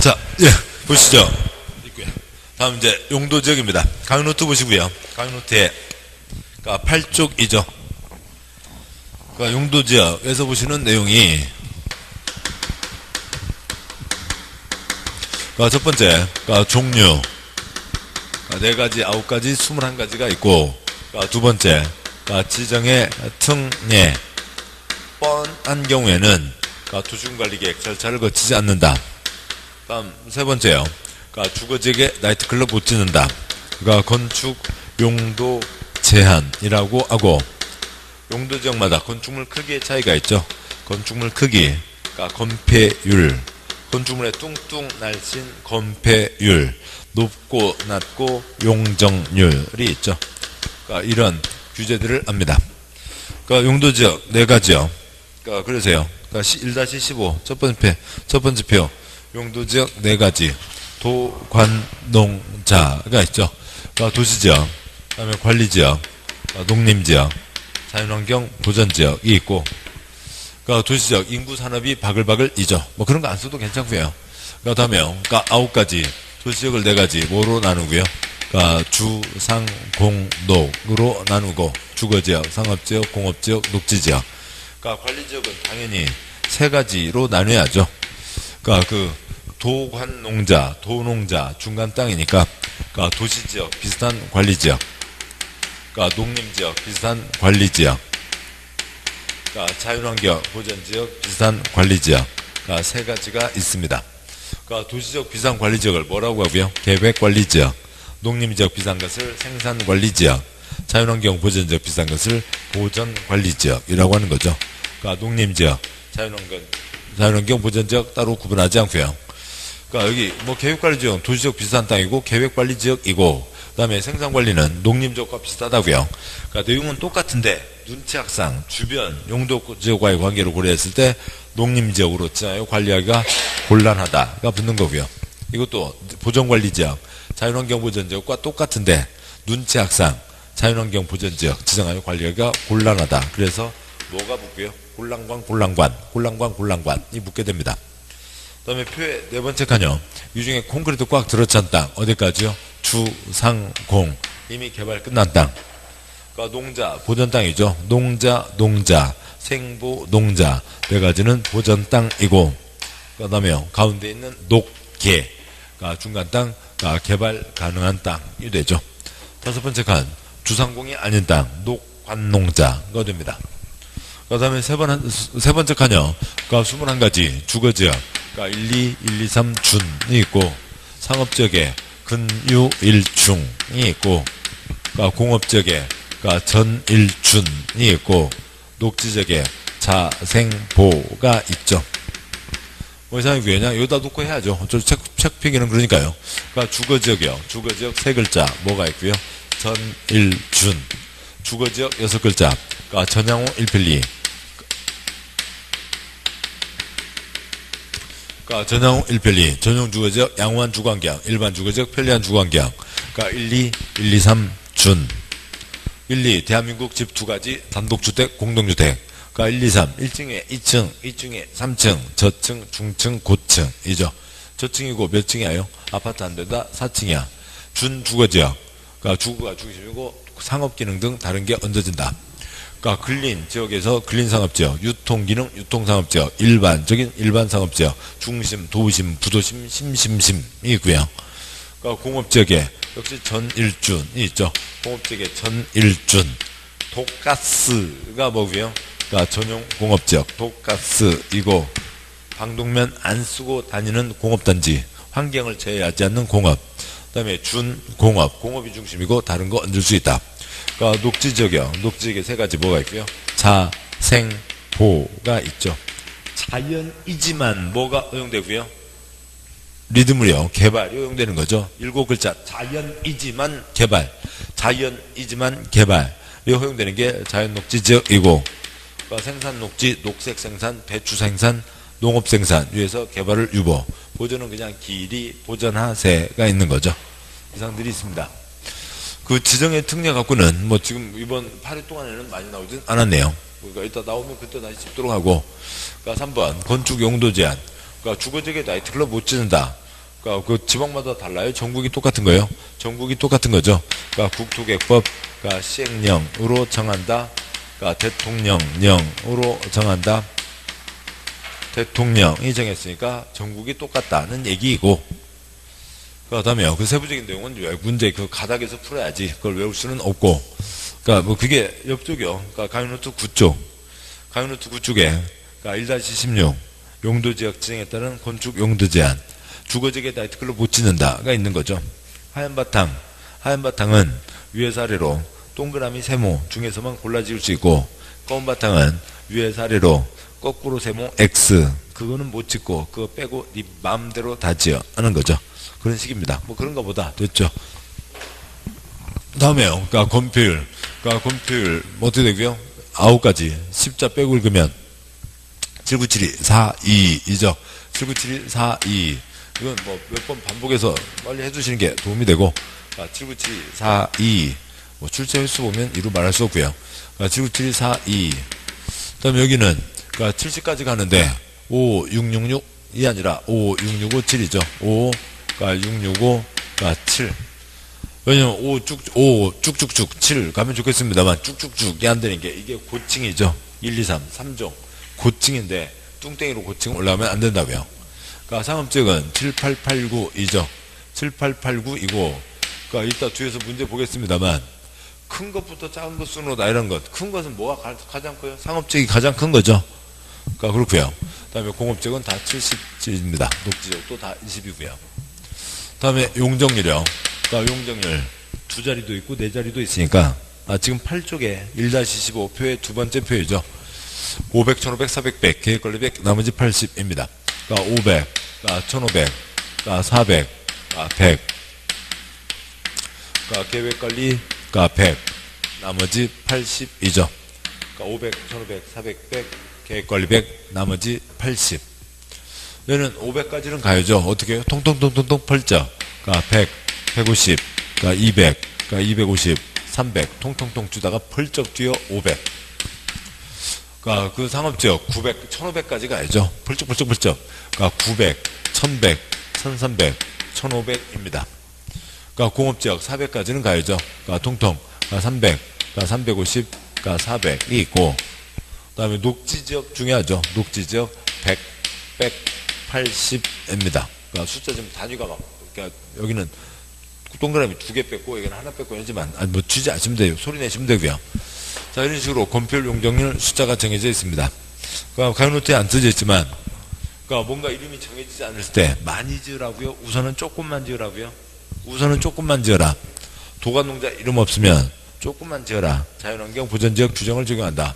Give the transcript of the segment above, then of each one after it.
자, 예, 보시죠. 있고요. 다음 이제 용도 지역입니다. 강의 노트 보시고요. 강의 노트에 8쪽이죠. 그러니까 용도 지역에서 보시는 내용이 첫 번째, 종류 4가지, 9가지, 21가지가 있고, 두 번째, 지정의 특례 뻔한 경우에는 도시군관리계획 절차를 거치지 않는다. 다음 세 번째요. 주거지역에 나이트클럽 못 짓는다. 건축 용도 제한이라고 하고, 용도 지역마다 건축물 크기의 차이가 있죠. 건축물 크기, 건폐율, 건축물의 뚱뚱 날씬 건폐율, 높고 낮고 용적률이 있죠. 이런 규제들을 합니다. 용도 지역 4가지요. 그러세요. 1-15 첫 번째 표 용도 지역 4가지 도관농자가 있죠. 도시지역, 그다음에 관리지역, 농림지역, 자연환경 보전지역이 있고, 도시지역 인구 산업이 바글바글이죠. 뭐 그런 거 안 써도 괜찮고요. 다음에 9가지 도시지역을 4가지 뭐로 나누고요. 주, 상, 공, 녹으로 나누고, 주거지역, 상업지역, 공업지역, 녹지지역. 관리지역은 당연히 3가지로 나눠야죠. 도관농자, 도농자, 중간 땅이니까, 도시지역 비슷한 관리지역, 농림지역 비슷한 관리지역, 자연환경 보전지역 비슷한 관리지역, 3가지가 있습니다. 도시지역 비슷한 관리지역을 뭐라고 하고요? 계획관리지역, 농림지역 비슷한 것을 생산관리지역, 자연환경 보전지역 비슷한 것을 보전관리지역이라고 하는 거죠. 농림지역, 자연환경 보전지역 따로 구분하지 않고요. 여기 뭐 계획관리지역은 도시지역 비슷한 땅이고 계획관리지역이고, 그 다음에 생산관리는 농림지역과 비슷하다고요. 내용은 똑같은데 눈치학상 주변 용도지역과의 관계를 고려했을 때 농림지역으로 지정하여 관리하기가 곤란하다가 붙는 거고요. 이것도 보전관리지역, 자연환경보전지역과 똑같은데 눈치학상 자연환경 보전지역 지정하여 관리하기가 곤란하다. 그래서 뭐가 붙고요? 곤란관이 붙게 됩니다. 그 다음에 표의 4번째 칸요. 이 중에 콘크리트 꽉 들어찬 땅 어디까지요? 주, 상, 공 이미 개발 끝난 땅. 농자, 보전 땅이죠. 농자, 생보, 농자 4가지는 보전 땅이고, 그 다음에 가운데 있는 녹계, 중간 땅, 개발 가능한 땅이 되죠. 5번째 칸, 주상공이 아닌 땅, 녹관농자가 됩니다. 그 다음에 세 번째 칸요. 21가지 주거지역, 1, 2, 3 준이 있고, 상업지역에 근유 1중이 있고, 공업지역에 전일준이 있고, 녹지지역에 자생보가 있죠. 뭐 이상하게 그냥 여기다 놓고 해야죠. 어쩔 책 피기는 그러니까요. 주거지역이요. 주거지역 3글자 뭐가 있고요. 전일준. 주거지역 6글자. 전향호 1필리. 전향호 1필리. 전용주거지역 양호한 주거환경. 일반 주거지역 편리한 주거환경. 1, 2, 3 준. 1, 2 대한민국 집 2가지 단독주택 공동주택. 1, 2, 3 1층에 2층 2층에 3층 저층 중층 고층이죠. 저층이고 몇 층이에요? 아파트 한 대다 4층이야. 준주거지역. 주거가 중심이고 상업기능 등 다른 게 얹어진다. 근린지역에서 근린상업지역, 유통기능 유통상업지역, 일반적인 일반상업지역, 중심, 도심, 부도심, 심심심이 있고요. 공업지역에 역시 전일준이 있죠. 공업지역에 전일준. 독가스가 뭐고요? 전용 공업지역, 독가스이고, 방독면 안 쓰고 다니는 공업단지, 환경을 제해하지 않는 공업, 그 다음에 준공업, 공업이 중심이고 다른 거 얹을 수 있다. 녹지지역이요. 녹지지역에 3가지 뭐가 있고요. 자생보가 있죠. 자연이지만 뭐가 허용되고요? 리듬을요. 개발이 허용되는 거죠. 7글자 자연이지만 개발, 자연이지만 개발이 허용되는 게 자연녹지지역이고, 생산녹지, 녹색생산, 배추생산, 농업생산 위에서 개발을 유보, 보전은 그냥 길이 보전하세가 있는 거죠. 이상들이 있습니다. 지정의 특례 갖고는 뭐 지금 이번 8회 동안에는 많이 나오진 않았네요. 그러니까 이따 나오면 그때 다시 짚도록 하고, 3번 건축 용도 제한. 주거지역에 나이트클럽 못 짓는다. 그러니까 그 지방마다 달라요. 전국이 똑같은 거예요. 전국이 똑같은 거죠. 그러니까 국토개혁법, 그러니까 시행령으로 정한다. 그러니까 대통령령으로 정한다. 대통령이 정했으니까 전국이 똑같다는 얘기이고, 그 다음에요. 그 세부적인 내용은 문제 그 가닥에서 풀어야지. 그걸 외울 수는 없고, 그러니까 뭐 그게 옆쪽이요. 그러니까 강의노트 9쪽, 강의노트 9쪽에 그러니까 1-16 용도지역 지정에 따른 건축 용도 제한, 주거지역에 나이트클럽 못 짓는다가 있는 거죠. 하얀 바탕은 위에서 아래로 동그라미 세모 중에서만 골라 지을 수 있고, 검은 바탕은 위에서 아래로 거꾸로 세모 X, 그거는 못 짓고 그거 빼고 네 마음대로 다 지어 하는 거죠. 그런 식입니다. 뭐 그런가 보다. 됐죠. 다음에요. 그러니까 건폐율 뭐 어떻게 되고요? 9가지 10자 빼고 읽으면 797242이죠. 797242, 이건 뭐 몇 번 반복해서 빨리 해주시는 게 도움이 되고, 797242 뭐 출제 횟수 보면 이루 말할 수 없고요. 797242, 그다음에 여기는 70까지 가는데 56666이 아니라 56657이죠. 665, 7. 왜냐면 5 쭉쭉쭉 7 가면 좋겠습니다만 쭉쭉쭉이 안 되는 게 이게 고층이죠. 1, 2, 3, 3종 고층인데 뚱땡이로 고층 올라가면 안 된다고요. 그러니까 상업지역은 7889이죠. 7889이고, 그러니까 이따 뒤에서 문제 보겠습니다.만 큰 것부터 작은 것 순으로다 이런 것. 큰 것은 뭐가 가장 커요? 상업지역이 가장 큰 거죠. 그러니까 그렇고요. 그다음에 공업지역은 다 70입니다. 녹지역도 다 20이고요. 다음에 용적률이요. 그러니까 용적률 두 자리도 있고 네 자리도 있으니까, 지금 8쪽에 1-15 표의 두 번째 표이죠. 500, 1500, 400, 100, 계획관리 100, 나머지 80입니다. 그러니까 500, 1500, 400, 100. 그러니까 계획관리 100, 나머지 80이죠. 그러니까 500, 1500, 400, 100, 계획관리 100, 나머지 80. 얘는 500까지는 가야죠. 어떻게 해요? 통통통통통 펄쩍. 그러니까 100, 150, 그러니까 200, 그러니까 250, 300, 통통통 주다가 펄쩍 뛰어 500. 그러니까 그 상업지역 900, 1500까지 가야죠. 펄쩍. 그러니까 900, 1100, 1300, 1500입니다. 그러니까 공업지역 400까지는 가야죠. 그러니까 통통, 그러니까 300, 그러니까 350, 그러니까 400이 있고, 그 다음에 녹지지역 중요하죠. 녹지지역 100, 180입니다. 그러니까 숫자 좀 단위가 막, 그러니까 여기는 동그라미 2개 뺐고, 여기는 하나 뺐고 하지만, 뭐 주지 않으시면 돼요. 소리 내시면 되고요. 자, 이런 식으로 건폐율 용적률 숫자가 정해져 있습니다. 그러니까 강의노트에 안 써져 있지만, 그러니까 뭔가 이름이 정해지지 않을 때 많이 지으라고요? 우선은 조금만 지으라고요? 우선은 조금만 지어라. 도관농자 이름 없으면 조금만 지어라. 자연환경 보전지역 규정을 적용한다.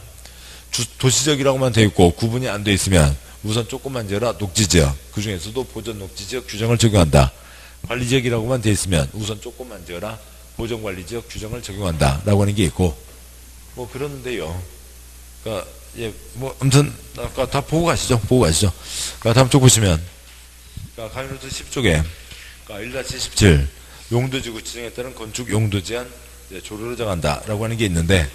도시지역이라고만 되어 있고 구분이 안 되어 있으면 우선 조금만 지어라. 녹지지역, 그 중에서도 보전녹지지역 규정을 적용한다. 관리지역이라고만 되어 있으면 우선 조금만 지어라. 보전관리지역 규정을 적용한다 라고 하는 게 있고, 뭐 그런데요. 그러니까 예, 뭐 아무튼 아까 다 보고 가시죠. 그러니까 다음 쪽 보시면, 그러니까 강의노트 10쪽에 그러니까 1-17 용도지구 지정에 따른 건축 용도 제한 조례로 정한다라고 하는 게 있는데,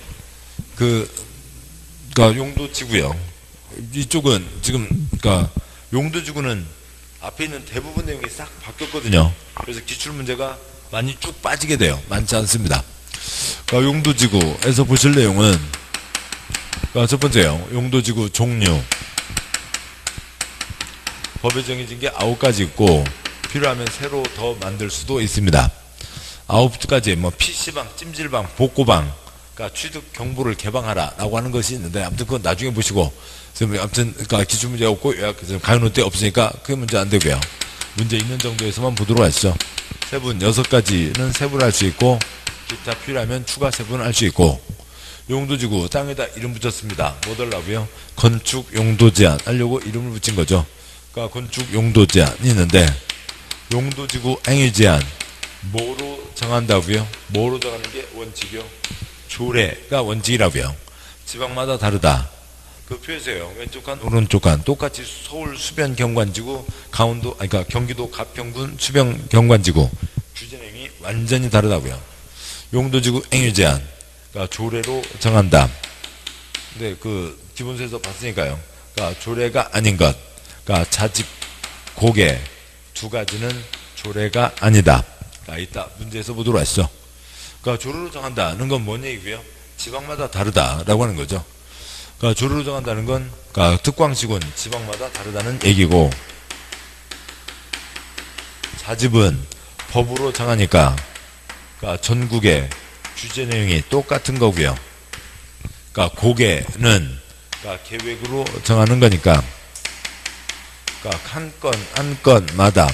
그러니까 용도지구요. 이쪽은 지금 그러니까 용도지구는 앞에 있는 대부분 내용이 싹 바뀌었거든요. 그래서 기출 문제가 많이 쭉 빠지게 돼요. 많지 않습니다. 그러니까 용도지구에서 보실 내용은, 그러니까 첫 번째요. 용도지구 종류. 법에 정해진 게 9가지 있고, 필요하면 새로 더 만들 수도 있습니다. 9가지, 뭐 PC방, 찜질방, 복고방, 그러니까 취득 경보를 개방하라 라고 하는 것이 있는데, 아무튼 그건 나중에 보시고, 지금 아무튼 그러니까 기출 문제 없고 강의노트에 없으니까 그게 문제 안 되고요. 문제 있는 정도에서만 보도록 하시죠. 세분 6가지는 세분을 할 수 있고, 기타 필요하면 추가 세분을 할 수 있고, 용도지구 땅에다 이름 붙였습니다. 뭐 달라고요? 건축 용도 제한 하려고 이름을 붙인 거죠. 그러니까 건축 용도 제한이 있는데, 용도지구 행위 제한 뭐로 정한다고요? 뭐로 정하는 게 원칙이요? 조례가 원칙이라고요. 지방마다 다르다. 그 표에서요. 왼쪽 간, 오른쪽 간 똑같이 서울 수변 경관지구, 그러니까 경기도 가평군 수변 경관지구 규제 내용이 완전히 다르다고요. 용도지구 행위 제한, 그러니까 조례로 정한다. 근데 그 기본서에서 봤으니까요. 그러니까 조례가 아닌 것, 그러니까 자집, 고개 2가지는 조례가 아니다. 이따 문제에서 보도록 하시죠. 그러니까 조례로 정한다는 건 뭔 얘기고요? 지방마다 다르다라고 하는 거죠. 그러니까 조례로 정한다는 건 그러니까 특광시군 지방마다 다르다는 얘기고, 사집은 법으로 정하니까 그러니까 전국의 규제 내용이 똑같은 거고요. 그러니까 고개는 그러니까 계획으로 정하는 거니까 그러니까 한 건 한 건마다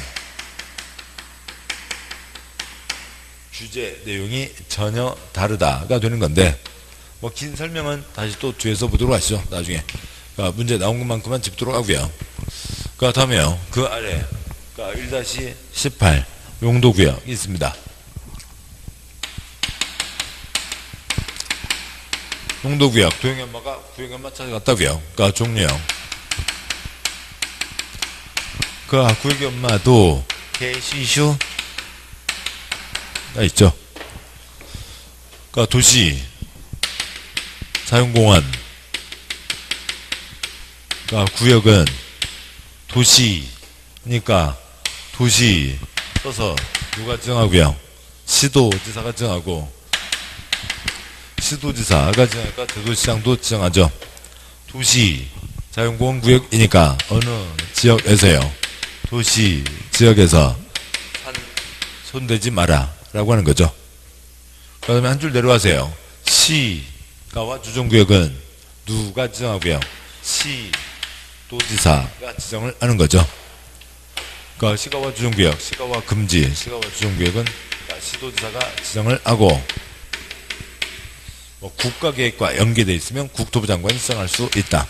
규제 내용이 전혀 다르다가 되는 건데, 뭐 긴 설명은 다시 또 뒤에서 보도록 하시죠. 나중에 그러니까 문제 나온 것만큼만 짚도록 하고요. 그러니까 다음에요. 그 아래 그러니까 1-18 용도구역이 있습니다. 용도구역, 도형연마가 구역연마 찾아갔다고요. 그러니까 종료형. 그 구역연마도 개시슈가 있죠. 그러니까 도시, 자연공원. 그러니까 구역은 도시니까 도시 써서 누가 정하고요? 시도지사가 정하고, 시도지사가 정하니까 대도시장도 정하죠. 도시, 자연공원 구역이니까 어느 지역에서요? 도시 지역에서 산 손대지 마라 라고 하는 거죠. 그 다음에 한 줄 내려가세요. 시가와 주정구역은 누가 지정하고요? 시도지사가 지정을 하는 거죠. 그러니까 시가와 주정구역, 시가와 금지, 시가와 주정구역은 시도지사가 지정을 하고, 뭐 국가계획과 연계되어 있으면 국토부 장관이 지정할 수 있다.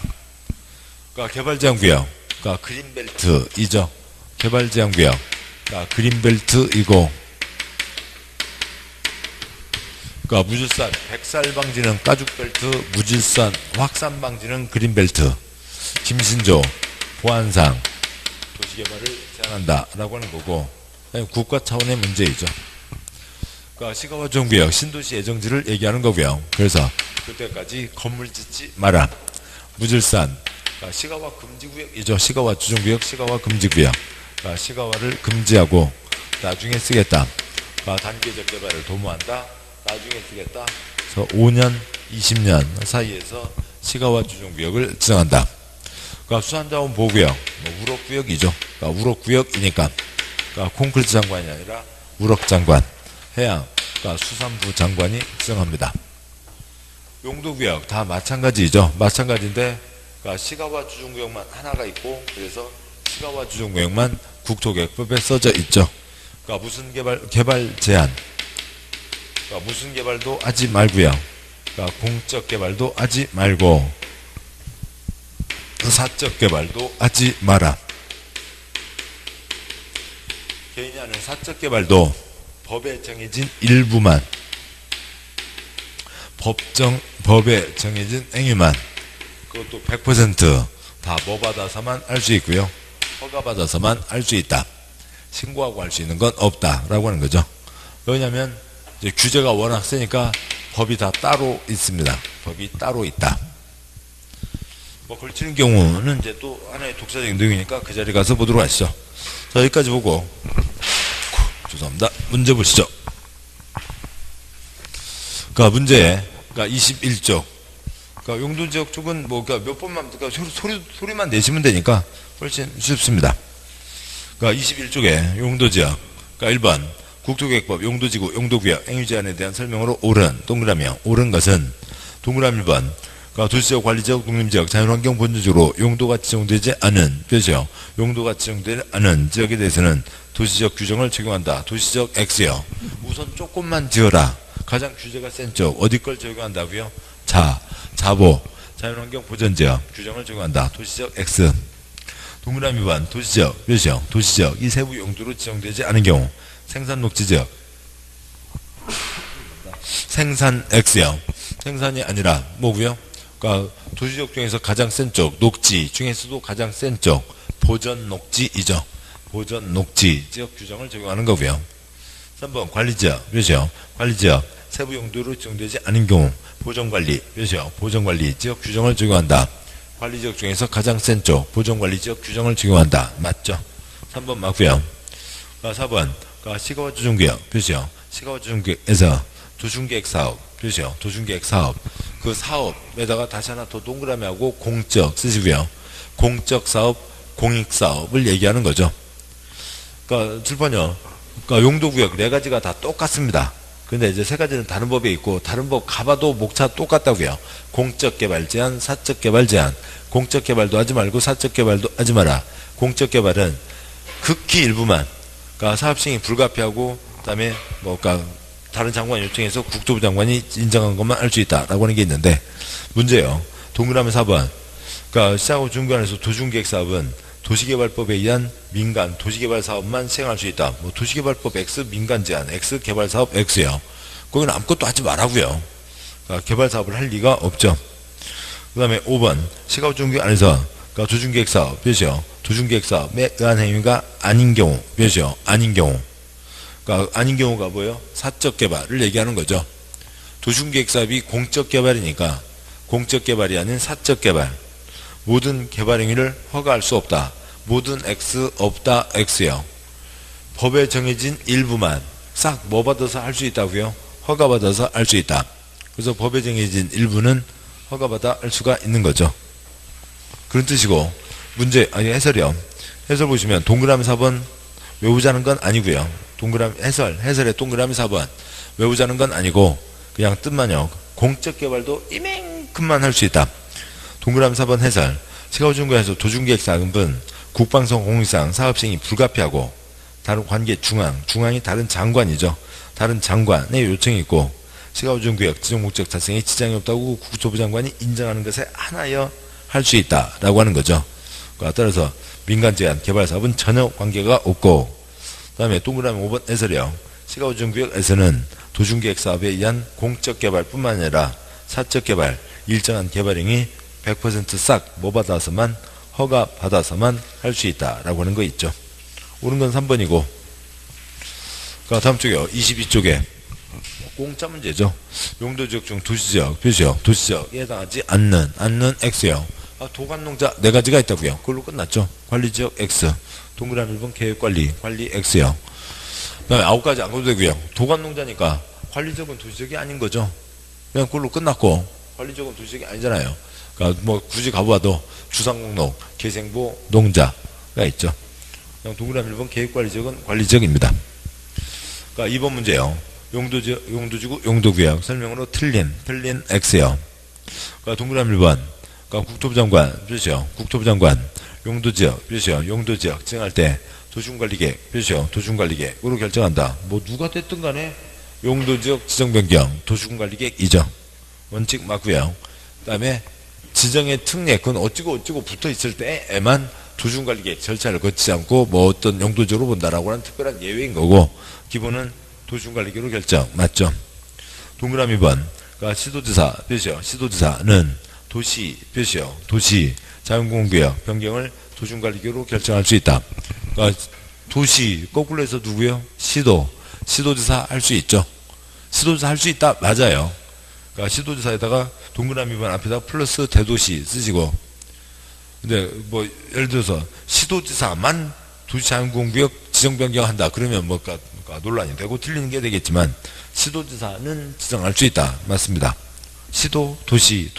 그러니까 개발제한구역, 그러니까 그린벨트이죠. 개발제한구역, 그러니까 그린벨트이고, 그러니까 무질산, 백살 방지는 까죽벨트, 무질산, 확산 방지는 그린벨트, 김신조, 보안상, 도시개발을 제한한다라고 하는 거고, 국가 차원의 문제이죠. 그러니까 시가와 주정구역, 신도시 예정지를 얘기하는 거고요. 그래서 그때까지 건물 짓지 마라. 무질산, 그러니까 시가와 금지구역이죠. 시가와 주정구역, 시가와 금지구역. 그러니까 시가와를 금지하고 나중에 쓰겠다. 그러니까 단계적 개발을 도모한다. 나중에 쓰겠다. 그래서 5년, 20년 사이에서 시가와 주정구역을 지정한다. 그러니까 수산자원 보호구역, 뭐 우럭구역이죠. 그러니까 우럭구역이니까 그러니까 콘크리트 장관이 아니라 우럭장관, 해양, 그러니까 수산부 장관이 지정합니다. 용도구역 다 마찬가지죠. 마찬가지인데 그러니까 시가와 주정구역만 하나가 있고, 그래서 시가와 주정구역만 국토계획법에 써져 있죠. 그러니까 무슨 개발 제한, 그러니까 무슨 개발도 하지 말고요. 그러니까 공적 개발도 하지 말고 사적 개발도 하지 마라. 개인이 하는 사적 개발도 법에 정해진 일부만, 법에 정해진 행위만, 그것도 100% 다 뭐 받아서만 할 수 있고요. 허가 받아서만 할 수 있다. 신고하고 할 수 있는 건 없다라고 하는 거죠. 왜냐하면 이제 규제가 워낙 세니까 법이 다 따로 있습니다. 법이 따로 있다. 뭐 걸치는 경우는 이제 또 하나의 독자적인 내용이니까 그 자리에 가서 보도록 하시죠. 자, 여기까지 보고 죄송합니다. 문제 보시죠. 그러니까 문제, 그러니까 21쪽. 그러니까 용도지역 쪽은 뭐 그러니까 몇 번만, 그러니까 소리만 내시면 되니까 훨씬 쉽습니다. 그러니까 21쪽에 용도지역, 그러니까 1번 국토계획법 용도지구 용도구역 행위제한에 대한 설명으로 옳은 동그라미요. 옳은 것은 동그라미 1번. 그러니까 도시적, 관리적, 독립지역, 자연환경 본질적으로 용도가 지정되지 않은 표시요. 용도가 지정되지 않은 지역에 대해서는 도시적 규정을 적용한다. 도시적 X요. 우선 조금만 지어라. 가장 규제가 센 쪽 어디 걸 적용한다고요? 자보, 자연환경 보전지역 규정을 적용한다. 도시적 X. 동그라미 1번 도시적, 표시요. 도시적 이 세부 용도로 지정되지 않은 경우 생산 녹지지역, 생산 X요. 생산이 아니라 뭐고요? 그러니까 도시적 중에서 가장 센 쪽, 녹지 중에서도 가장 센 쪽, 보전 녹지이죠. 보전 녹지 지역 규정을 적용하는 거고요. 3번 관리지역, 몇이요? 관리지역 세부 용도로 지정되지 않은 경우 보전관리, 몇이요? 보전관리 지역 규정을 적용한다. 관리지역 중에서 가장 센 쪽, 보전관리 지역 규정을 적용한다. 맞죠? 3번 맞고요. 4번 시가와 조정구역 표시요. 시가와 조정구역에서 도중계획 사업 표시요. 도중계획 사업 그 사업에다가 다시 하나 더 동그라미 하고 공적 쓰시고요. 공적 사업, 공익 사업을 얘기하는 거죠. 그러니까 7번요. 그러니까 용도구역 네 가지가 다 똑같습니다. 근데 이제 세 가지는 다른 법에 있고 다른 법 가봐도 목차 똑같다고요. 공적 개발 제한, 사적 개발 제한. 공적 개발도 하지 말고 사적 개발도 하지 마라. 공적 개발은 극히 일부만, 그러니까 사업 시행이 불가피하고 그다음에 그러니까 다른 장관 요청해서 국토부 장관이 인정한 것만 할 수 있다라고 하는 게 있는데 문제요. 동그라미 4번. 그러니까 시하고 중간에서 도중계획 사업은 도시개발법에 의한 민간 도시개발 사업만 시행할 수 있다. 뭐 도시개발법 X 민간 제한 X 개발 사업 X요. 거기는 아무것도 하지 말라고요. 그러니까 개발 사업을 할 리가 없죠. 그다음에 5번 시가구 중개획 안에서 그러니까 도중계획 사업 표시요. 도중계획 사업에 의한 행위가 아닌 경우 표시요. 아닌 경우. 그러니까 아닌 경우가 뭐예요? 사적 개발을 얘기하는 거죠. 도중계획 사업이 공적 개발이니까 공적 개발이 아닌 사적 개발. 모든 개발 행위를 허가할 수 없다. 모든 X 없다 X요. 법에 정해진 일부만 싹 뭐 받아서 할 수 있다고요? 허가 받아서 할 수 있다. 그래서 법에 정해진 일부는 허가 받아 할 수가 있는 거죠. 그런 뜻이고 문제 아니 해설이요. 해설 보시면 동그라미 4번 외우자는 건 아니고요. 동그라미 해설의 동그라미 4번 외우자는 건 아니고 그냥 뜻만요. 공적 개발도 이만큼만 할 수 있다. 동그라미 4번 해설 시가구중구에서 도중계획 사업은 국방성 공익상 사업시행이 불가피하고 다른 관계 중앙이 다른 장관이죠. 다른 장관의 요청이 있고 시가구중구역 지정목적 달성에 지장이 없다고 국토부 장관이 인정하는 것에 한하여 할 수 있다라고 하는 거죠. 따라서 민간 제한 개발 사업은 전혀 관계가 없고 그 다음에 동그라미 5번 해설이요. 시가구중구역에서는 도중계획 사업에 의한 공적 개발뿐만 아니라 사적 개발 일정한 개발행위 100% 싹 뭐 받아서만 허가 받아서만 할 수 있다라고 하는 거 있죠. 옳은 건 3번이고 다음 쪽이요. 22쪽에 공짜 문제죠. 용도지역 중 도시지역 표시요. 도시지역에 해당하지 않는 X요. 도관농자 네 가지가 있다고요. 그걸로 끝났죠. 관리지역 X 동그라미 1번 계획관리 관리 X요. 그다음에 9가지 안 가도 되고요. 도관농자니까 관리지역은 도시지역이 아닌 거죠. 그냥 그걸로 끝났고 관리지역은 도시지역이 아니잖아요. 그러니까 뭐 굳이 가봐도 주상목록, 계생보, 농자가 있죠. 그냥 동그라미 1번 계획관리지역은 관리지역입니다. 그러니까 2번 문제요. 용도지구, 용도구역 설명으로 틀린 X요. 그러니까 동그라미 1번 그러니까 국토부 장관 표시요. 국토부 장관 용도지역 표시요. 용도지역 지정할 때 도중관리계획 표시요. 도중관리계획으로 결정한다. 뭐 누가 됐든 간에 용도지역 지정변경 도중관리계획이죠. 원칙 맞고요. 그 다음에 지정의 특례 그건 어찌고 붙어 있을 때에만 도중관리계획 절차를 거치지 않고 뭐 어떤 용도지역으로 본다라고 하는 특별한 예외인 거고 기본은 도중관리계획으로 결정 맞죠. 동그라미 2번 그러니까 시도지사 표시요. 시도지사는 도시 표시요. 도시 자연공원구역 변경을 도중관리계획으로 결정할 수 있다. 그러니까 도시 거꾸로 해서 누구요? 시도지사 할 수 있죠. 시도지사 할 수 있다 맞아요. 그러니까 시도지사에다가 동그라미 2번 앞에다 플러스 대도시 쓰시고 근데 뭐 예를 들어서 시도지사만 도시자연공원구역 지정변경한다 그러면 뭐가 논란이 되고 틀리는 게 되겠지만 시도지사는 지정할 수 있다 맞습니다. 시도 도시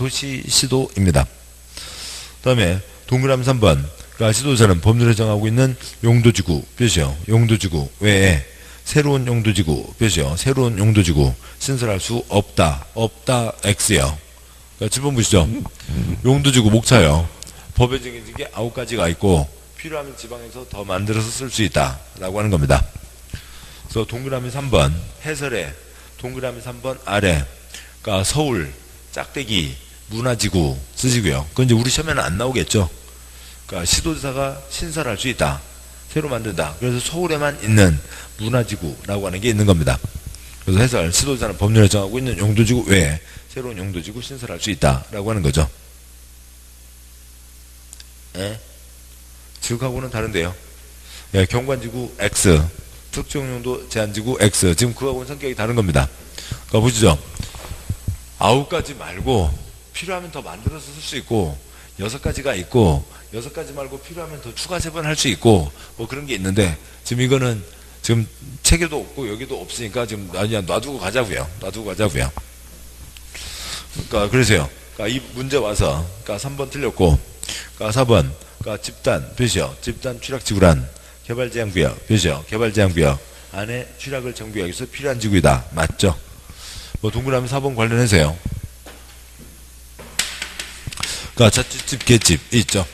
시도입니다. 그 다음에 동그라미 3번 그러니까 시도지사는 법률에 정하고 있는 용도지구 표시요. 용도지구 외에 새로운 용도지구 표시요. 새로운 용도지구 신설할 수 없다 X요. 그러니까 7번 보시죠. 용도지구 목차요. 법에 정해진 게 9가지가 있고 필요하면 지방에서 더 만들어서 쓸 수 있다 라고 하는 겁니다. 그래서 동그라미 3번 해설에 동그라미 3번 아래 그러니까 서울 짝대기 문화지구 쓰시고요. 그건 이제 우리 시험에는 안 나오겠죠. 그러니까 시도지사가 신설할 수 있다. 새로 만든다. 그래서 서울에만 있는 문화지구라고 하는 게 있는 겁니다. 그래서 해설 시도지사는 법률에 정하고 있는 용도지구 외에 새로운 용도지구 신설할 수 있다라고 하는 거죠. 예? 지역하고는 다른데요. 예, 경관지구 X 특정용도 제한지구 X 지금 그거하고는 성격이 다른 겁니다. 그러니까 보시죠. 9가지 말고 필요하면 더 만들어서 쓸 수 있고 6가지가 있고 6가지 말고 필요하면 더 추가 세번 할 수 있고 뭐 그런 게 있는데 지금 이거는 지금 체계도 없고 여기도 없으니까 지금 그냥 놔두고 가자고요. 놔두고 가자고요. 그러니까 그러세요. 그러니까 이 문제 와서 그러니까 3번 틀렸고, 그러니까 4번 그러니까 집단 표시요. 집단 취락지구란 개발제한구역 표시요. 개발제한구역 안에 취락을 정비하기 위해서 필요한 지구이다. 맞죠? 뭐 동그라미 4번 관련해서요. 그러니까 자취집, 개집 있죠.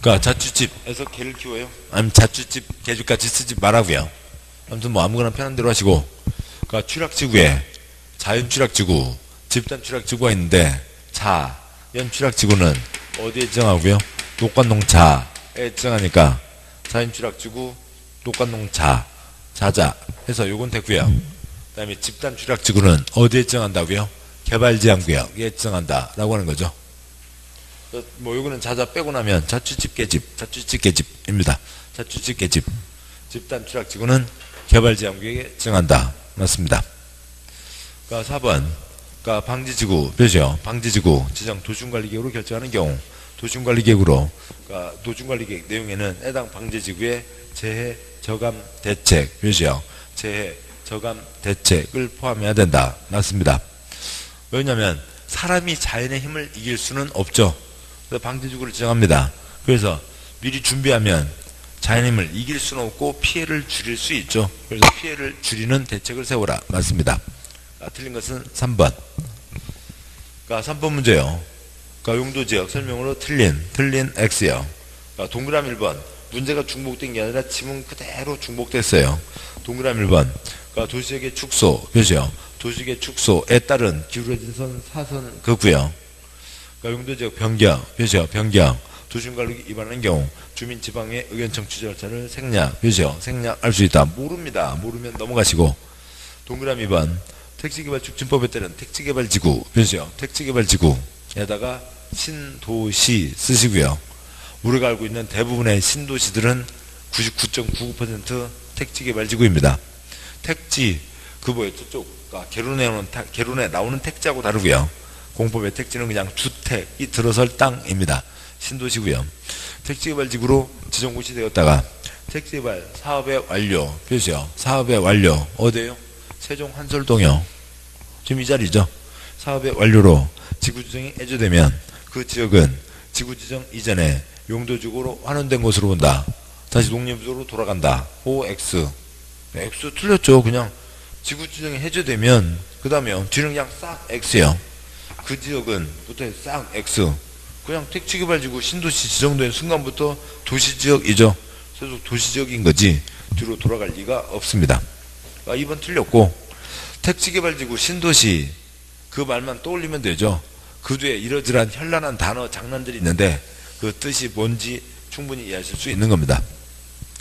그러니까 자취집에서 개를 키워요? 아니면 자취집, 개집같이 쓰지 말라고요. 아무튼 뭐 아무거나 편한 대로 하시고, 그러니까 취락지구에 자연 취락지구, 집단 취락지구가 있는데 자연 취락지구는 어디에 지정하고요? 녹관농자에 지정하니까 자연 취락지구, 녹관농자, 자자 해서 요건 됐고요. 그 다음에 집단 취락지구는 어디에 지정한다고요? 개발제한구역에 지정한다라고 하는 거죠. 뭐 요거는 자자 빼고 나면 자취집, 개집, 자취집, 개집입니다. 자취집, 개집. 집단 취락지구는 개발제한구역에 지정한다. 맞습니다. 그러니까 4번 그러니까 방지지구 표시요. 방지지구 지정 도시군관리계획으로 결정하는 경우 도시군관리계획으로 그러니까 도시군관리계획 내용에는 해당 방지지구의 재해 저감 대책 표시요. 재해 저감 대책을 포함해야 된다. 맞습니다. 왜냐하면 사람이 자연의 힘을 이길 수는 없죠. 그래서 방지지구를 지정합니다. 그래서 미리 준비하면 자연의 힘을 이길 수는 없고 피해를 줄일 수 있죠. 그래서 피해를 줄이는 대책을 세워라. 맞습니다. 틀린 것은 3번. 그러니까 3번 문제요. 그러니까 용도지역 설명으로 틀린 X요. 그러니까 동그라미 1번. 문제가 중복된 게 아니라 지문 그대로 중복됐어요. 동그라미 1번. 그러니까 도시지역의 축소, 표시요. 도시지역의 축소에 따른 기울어진 선 사선 그구요. 그러니까 용도지역 변경, 표시요. 변경. 도시군관리 위반하는 경우 주민 지방의 의견 청취 절차를 생략, 표시요. 생략할 수 있다. 모릅니다. 모르면 넘어가시고. 동그라미 2번. 택지개발 촉진법에 따른 택지개발지구, 표시요. 택지개발지구에다가 신도시 쓰시고요. 우리가 알고 있는 대부분의 신도시들은 99.99% 택지개발지구입니다. 택지, 그 뭐예요? 저쪽, 개론에 나오는 택지하고 다르고요. 공법의 택지는 그냥 주택이 들어설 땅입니다. 신도시고요. 택지개발지구로 지정고시 되었다가 택지개발 사업의 완료, 표시요. 사업의 완료, 어디에요? 세종 한솔동이요. 지금 이 자리죠. 사업의 완료로 지구지정이 해제되면 그 지역은 지구지정 이전에 용도지구로 환원된 것으로 본다. 다시 농림지구로 돌아간다. OX. X 틀렸죠. 그냥 지구지정이 해제되면 그 다음에 뒤는 그냥 싹 X예요. 그 지역은 부터 싹 X. 그냥 택지개발지구 신도시 지정된 순간부터 도시지역이죠. 그래서 도시지역인 거지 뒤로 돌아갈 리가 없습니다. 2번 틀렸고 택지개발지구 신도시 그 말만 떠올리면 되죠. 그 뒤에 이러저러한 현란한 단어 장난들이 있는데 그 뜻이 뭔지 충분히 이해하실 수 있는 겁니다.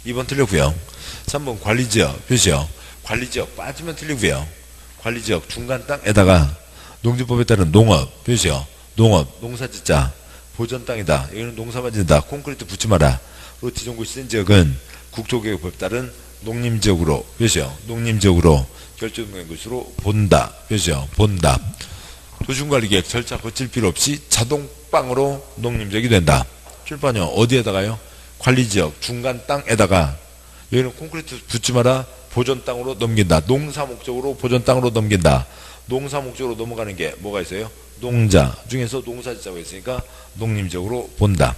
2번 틀렸고요. 3번 관리지역 표시요. 관리지역 빠지면 틀리고요. 관리지역 중간 땅에다가 농지법에 따른 농업 표시요. 농업 농사짓자 보전 땅이다. 여기는 농사만 짓는다. 콘크리트 붙지 마라. 로 지정고시 된 지역은 국토개혁법에 따른 농림지역으로 표시요. 농림지역으로 결정된 것으로 본다. 표시요. 본다. 도시군관리계획 절차 거칠 필요 없이 자동빵으로 농림지역이 된다. 출판요. 어디에다가요? 관리지역 중간 땅에다가 여기는 콘크리트 붙지 마라. 보전 땅으로 넘긴다. 농사 목적으로 보전 땅으로 넘긴다. 농사 목적으로 넘어가는 게 뭐가 있어요? 농자 중에서 농사짓자가 있으니까 농림지역으로 본다.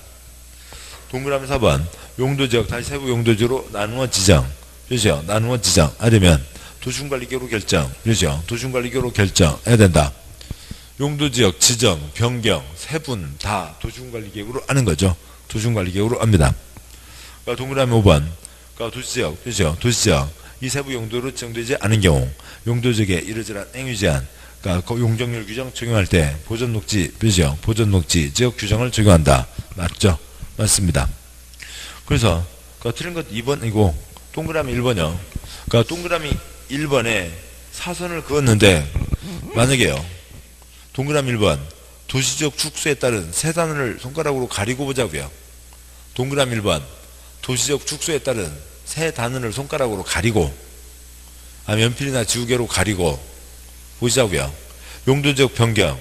동그라미 4번 용도지역 다시 세부 용도지역으로 나누어 지정 그렇죠? 나누어 지정 하려면 도시군관리계획으로 결정 그렇죠? 도시군관리계획으로 결정해야 된다. 용도지역 지정 변경 세분 다 도시군관리계획으로 하는 거죠. 도시군관리계획으로 합니다. 그러니까 동그라미 5번 그러니까 도시지역 그렇죠? 도시지역 이 세부 용도로 지정되지 않은 경우 용도지역의 이러저러한 행위 제한 그러니까 용적률 규정 적용할 때 보전녹지 표시요. 보전녹지 지역 규정을 적용한다. 맞죠? 맞습니다. 그래서 그러니까 틀린 것 2번이고 동그라미 1번이요. 그러니까 동그라미 1번에 사선을 그었는데 만약에요. 동그라미 1번 도시지역 축소에 따른 세 단어를 손가락으로 가리고 보자고요. 동그라미 1번 도시지역 축소에 따른 세 단어를 손가락으로 가리고 연필이나 지우개로 가리고 보시자고요. 용도지역 변경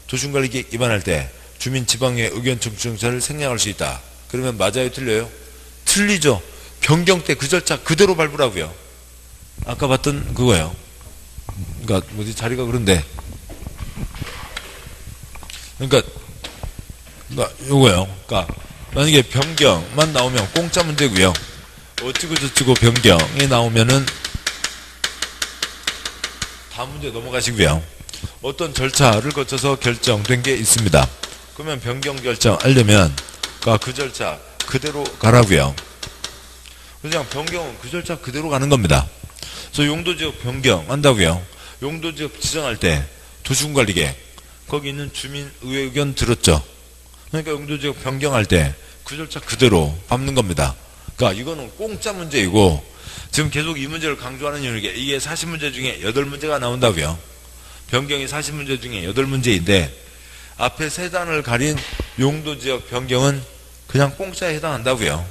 도시군관리계획 위반할 때 주민 지방의 의견 청취 절차를 생략할 수 있다. 그러면 맞아요, 틀려요? 틀리죠. 변경 때 그 절차 그대로 밟으라고요. 아까 봤던 그거예요. 그러니까 뭐지, 자리가 그런데. 그러니까 요거예요. 그러니까 만약에 변경만 나오면 공짜 문제고요. 어찌고 저찌고 변경이 나오면은 다음 문제 넘어가시고요. 어떤 절차를 거쳐서 결정된 게 있습니다. 그러면 변경 결정하려면 그 절차 그대로 가라고요. 그냥 변경은 그 절차 그대로 가는 겁니다. 그래서 용도지역 변경한다고요. 용도지역 지정할 때 도시군관리계 거기 있는 주민의회 의견 들었죠. 그러니까 용도지역 변경할 때 그 절차 그대로 밟는 겁니다. 그러니까 이거는 공짜 문제이고, 지금 계속 이 문제를 강조하는 이유는 이게 40문제 중에 8문제가 나온다고요. 변경이 40문제 중에 8문제인데 앞에 3단을 가린 용도지역 변경은 그냥 공짜에 해당한다고요.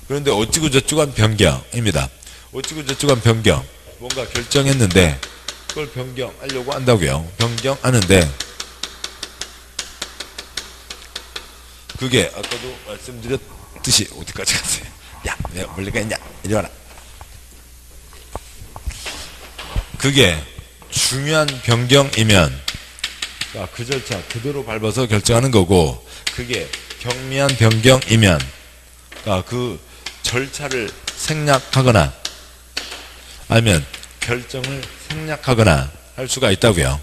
그런데 어찌고 저찌고한 변경입니다. 어찌고 저찌고한 변경, 뭔가 결정했는데 그걸 변경하려고 한다고요. 변경하는데 그게 아까도 말씀드렸듯이 어디까지 갔어요? 야, 내가 멀리 가 있냐? 이리 와라. 그게 중요한 변경이면 그 절차 그대로 밟아서 결정하는 거고, 그게 경미한 변경이면 그 절차를 생략하거나 아니면 결정을 생략하거나 할 수가 있다고요.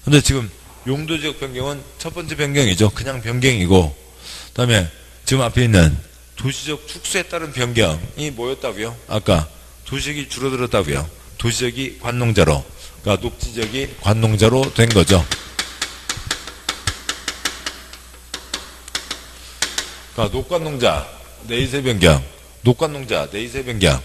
근데 지금 용도지역 변경은 첫 번째 변경이죠. 그냥 변경이고, 그 다음에 지금 앞에 있는 도시적 축소에 따른 변경이 뭐였다고요? 아까 도시적이 줄어들었다고요. 도시적이 관농자로, 그러니까 녹지적이 관농자로 된 거죠. 그러니까 녹관농자 내이세 변경, 녹관농자 내이세 변경.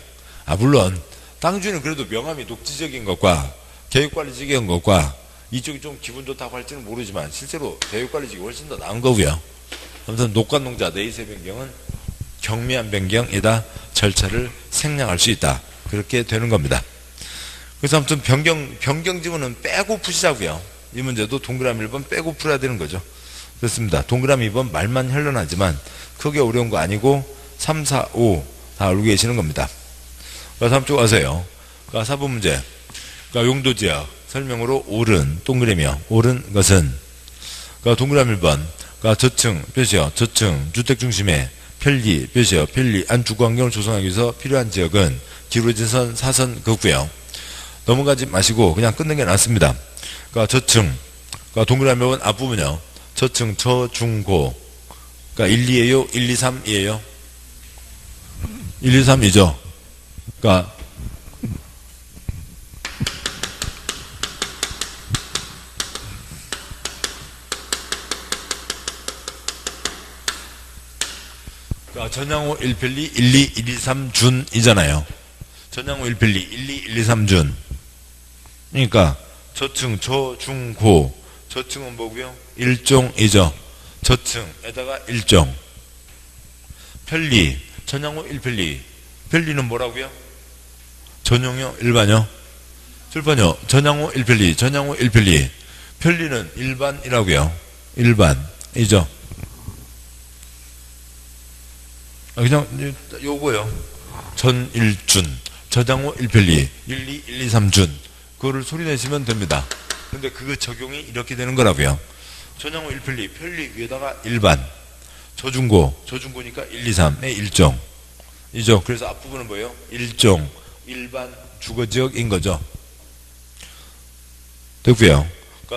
물론 땅주인은 그래도 명함이 녹지적인 것과 계획관리적인 것과 이쪽이 좀 기분 좋다고 할지는 모르지만 실제로 계획관리직이 훨씬 더 나은 거고요. 아무튼 녹관농자 내이세 변경은 경미한 변경이다. 절차를 생략할 수 있다. 그렇게 되는 겁니다. 그래서 아무튼 변경 지문은 빼고 푸시자고요. 이 문제도 동그라미 1번 빼고 풀어야 되는 거죠. 그렇습니다. 동그라미 2번 말만 현란하지만 크게 어려운 거 아니고 3, 4, 5 다 알고 계시는 겁니다. 그래서 다음 쪽 가세요. 4번 문제. 용도지역 설명으로 옳은 동그라미요. 옳은 것은 동그라미 1번 저층 표시요. 저층 주택중심의 편리 표시요. 편리한 주거환경을 조성하기 위해서 필요한 지역은 기울어진 선 4선 긋고요. 넘어가지 마시고 그냥 끊는 게 낫습니다. 저층 동그라미 1번 앞부분이요. 저층 저중고 1, 2예요? 1, 2, 3이에요? 1, 2, 3이죠. 전향호 1편리 1, 2, 1, 2, 3준이잖아요. 전향호 1편리 1, 2, 1, 2, 3준. 그러니까 저층, 저중고. 저층은 뭐고요? 일종이죠. 저층에다가 일종. 편리, 전향호 1편리. 편리는 뭐라고요? 전용요, 일반요? 출판요, 전향호 1편리, 전향호 1편리. 편리는 일반이라고요. 일반이죠. 그냥 요거요. 전일준, 전향호 1편리, 1, 2, 1, 2, 3준. 그거를 소리내시면 됩니다. 근데 그거 적용이 이렇게 되는 거라고요. 전향호 1편리, 편리 위에다가 일반. 저중고, 저중고니까 1, 2, 3의 일종. 이죠. 그래서 앞부분은 뭐예요? 일종, 일반 주거지역인 거죠. 됐고요.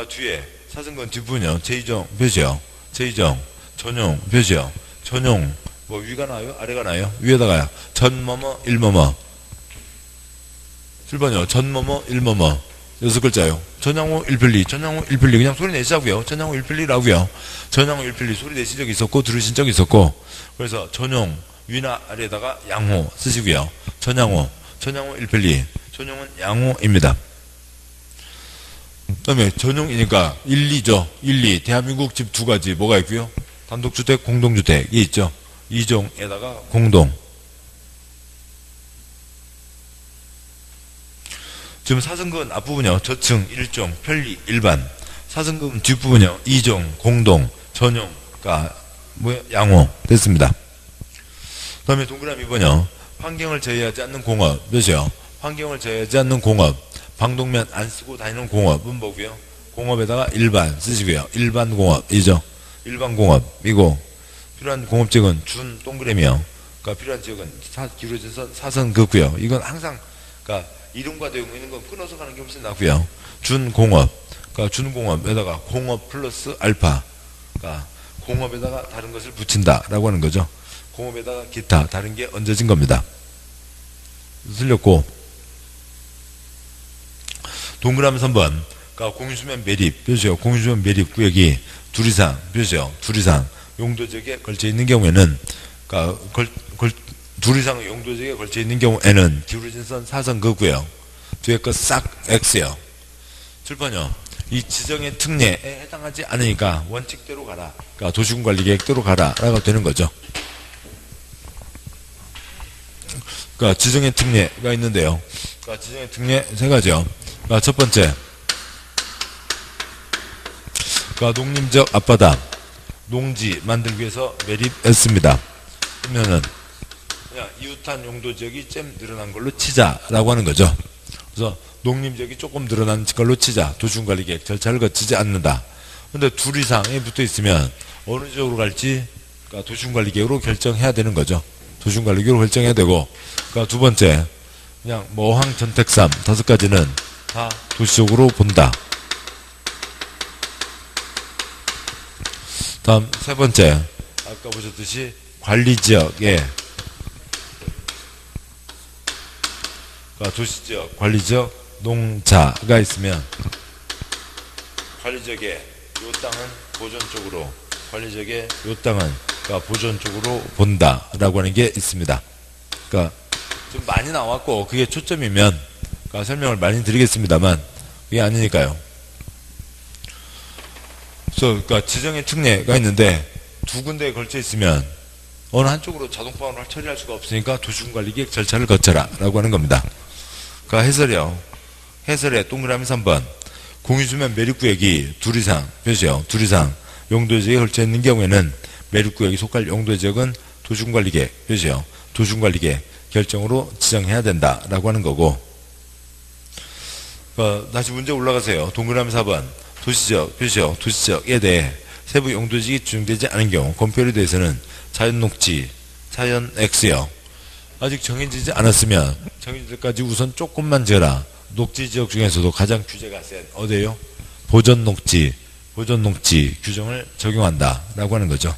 뒤에 사승건 뒷부분이요. 제2종 표시요. 제2종, 전용 표시요. 전용. 위가 나요? 아래가 나요? 위에다가요. 전뭐뭐, 일뭐뭐. 7번이요. 전뭐뭐, 일뭐뭐. 6글자요. 전향호 1편리, 전향호 1편리. 그냥 소리 내시자고요. 전향호 1편리라고요. 전향호 1편리 소리 내신 적 있었고, 들으신 적 있었고. 그래서 전용, 위나 아래에다가 양호 쓰시고요. 전향호 1편리. 전용은 양호입니다. 그 다음에 전용이니까 1, 2죠. 1, 2. 대한민국 집 2가지 뭐가 있고요? 단독주택, 공동주택이 있죠. 2종에다가 공동. 지금 사승근 앞부분이요. 저층, 일종, 편리, 일반. 사승근 뒷부분이요. 2종, 공동, 전용, 양호. 됐습니다. 다음에 동그라미 2번이요. 환경을 제외하지 않는 공업. 몇이요? 환경을 제외하지 않는 공업. 방독면 안 쓰고 다니는 공업은 뭐고요? 공업에다가 일반 쓰시고요. 일반 공업이죠. 일반 공업이고, 필요한 공업지역은 준 동그라미요. 그러니까 필요한 지역은 기울어진 선 사선 긋고요. 이건 항상 그러니까 이름과 내용 있는 건 끊어서 가는 게 훨씬 낫고요. 준 공업, 그러니까 준 공업에다가 공업 플러스 알파, 그러니까 공업에다가 다른 것을 붙인다라고 하는 거죠. 공업에다가 기타 다른 게 얹어진 겁니다. 틀렸고, 동그라미 3번, 그러니까 공유수면 매립 표시요. 공유수면 매립 구역이 둘 이상 표시요. 둘 이상 용도 지역에 걸쳐 있는 경우에는, 그러니까 둘 이상 용도 지역에 걸쳐 있는 경우에는 기울어진 선 사선 긋고요. 뒤에 거 싹 X요. 7번요. 이 지정의 특례에 해당하지 않으니까 원칙대로 가라. 그러니까 도시군관리계획대로 가라. 라고 되는 거죠. 그러니까 지정의 특례가 있는데요. 그러니까 지정의 특례 세 가지요. 그러니까 첫 번째, 그러니까 농림적 앞바다, 농지 만들기 위해서 매립했습니다. 그러면은 그냥 이웃한 용도 지역이 좀 늘어난 걸로 치자라고 하는 거죠. 그래서 농림지역이 조금 늘어난 걸로 치자. 도시군관리계획 절차를 거치지 않는다. 근데 둘 이상이 붙어 있으면 어느 지역으로 갈지 그러니까 도시군관리계획으로 결정해야 되는 거죠. 도시군관리계획으로 결정해야 되고, 그러니까 두 번째, 그냥 뭐 어항, 전택삼 다섯 가지는 다 도시적으로 본다. 다음 세 번째, 아까 보셨듯이 관리지역에, 그러니까 도시지역, 관리지역, 농자가 있으면 관리지역에 요 땅은 보존 쪽으로, 관리지역에 요 땅은 그러니까 보존 쪽으로 본다라고 하는 게 있습니다. 그러니까 좀 많이 나왔고 그게 초점이면 그러니까 설명을 많이 드리겠습니다만 그게 아니니까요. 그래서 그러니까 지정의 특례가 있는데 두 군데에 걸쳐 있으면 어느 한쪽으로 자동방어를 처리할 수가 없으니까 도시군관리계획 절차를 거쳐라 라고 하는 겁니다. 그러니까 해설이요. 해설에 동그라미 3번, 공유수면 매립구역이 둘 이상 표시요. 둘 이상 용도지역에 걸쳐 있는 경우에는 매립구역이 속할 용도지역은 도시군관리계획 표시요. 도시군관리계획 결정으로 지정해야 된다라고 하는 거고, 다시 문제 올라가세요. 동그라미 4번, 도시지역 표시요. 도시지역에 대해 세부 용도지역이 지정되지 않은 경우 건폐율에 대해서는 자연녹지, 자연 X요. 아직 정해지지 않았으면 정해질 때까지 우선 조금만 지어라. 녹지지역 중에서도 가장 규제가 센 어디예요? 보전녹지 규정을 적용한다 라고 하는 거죠.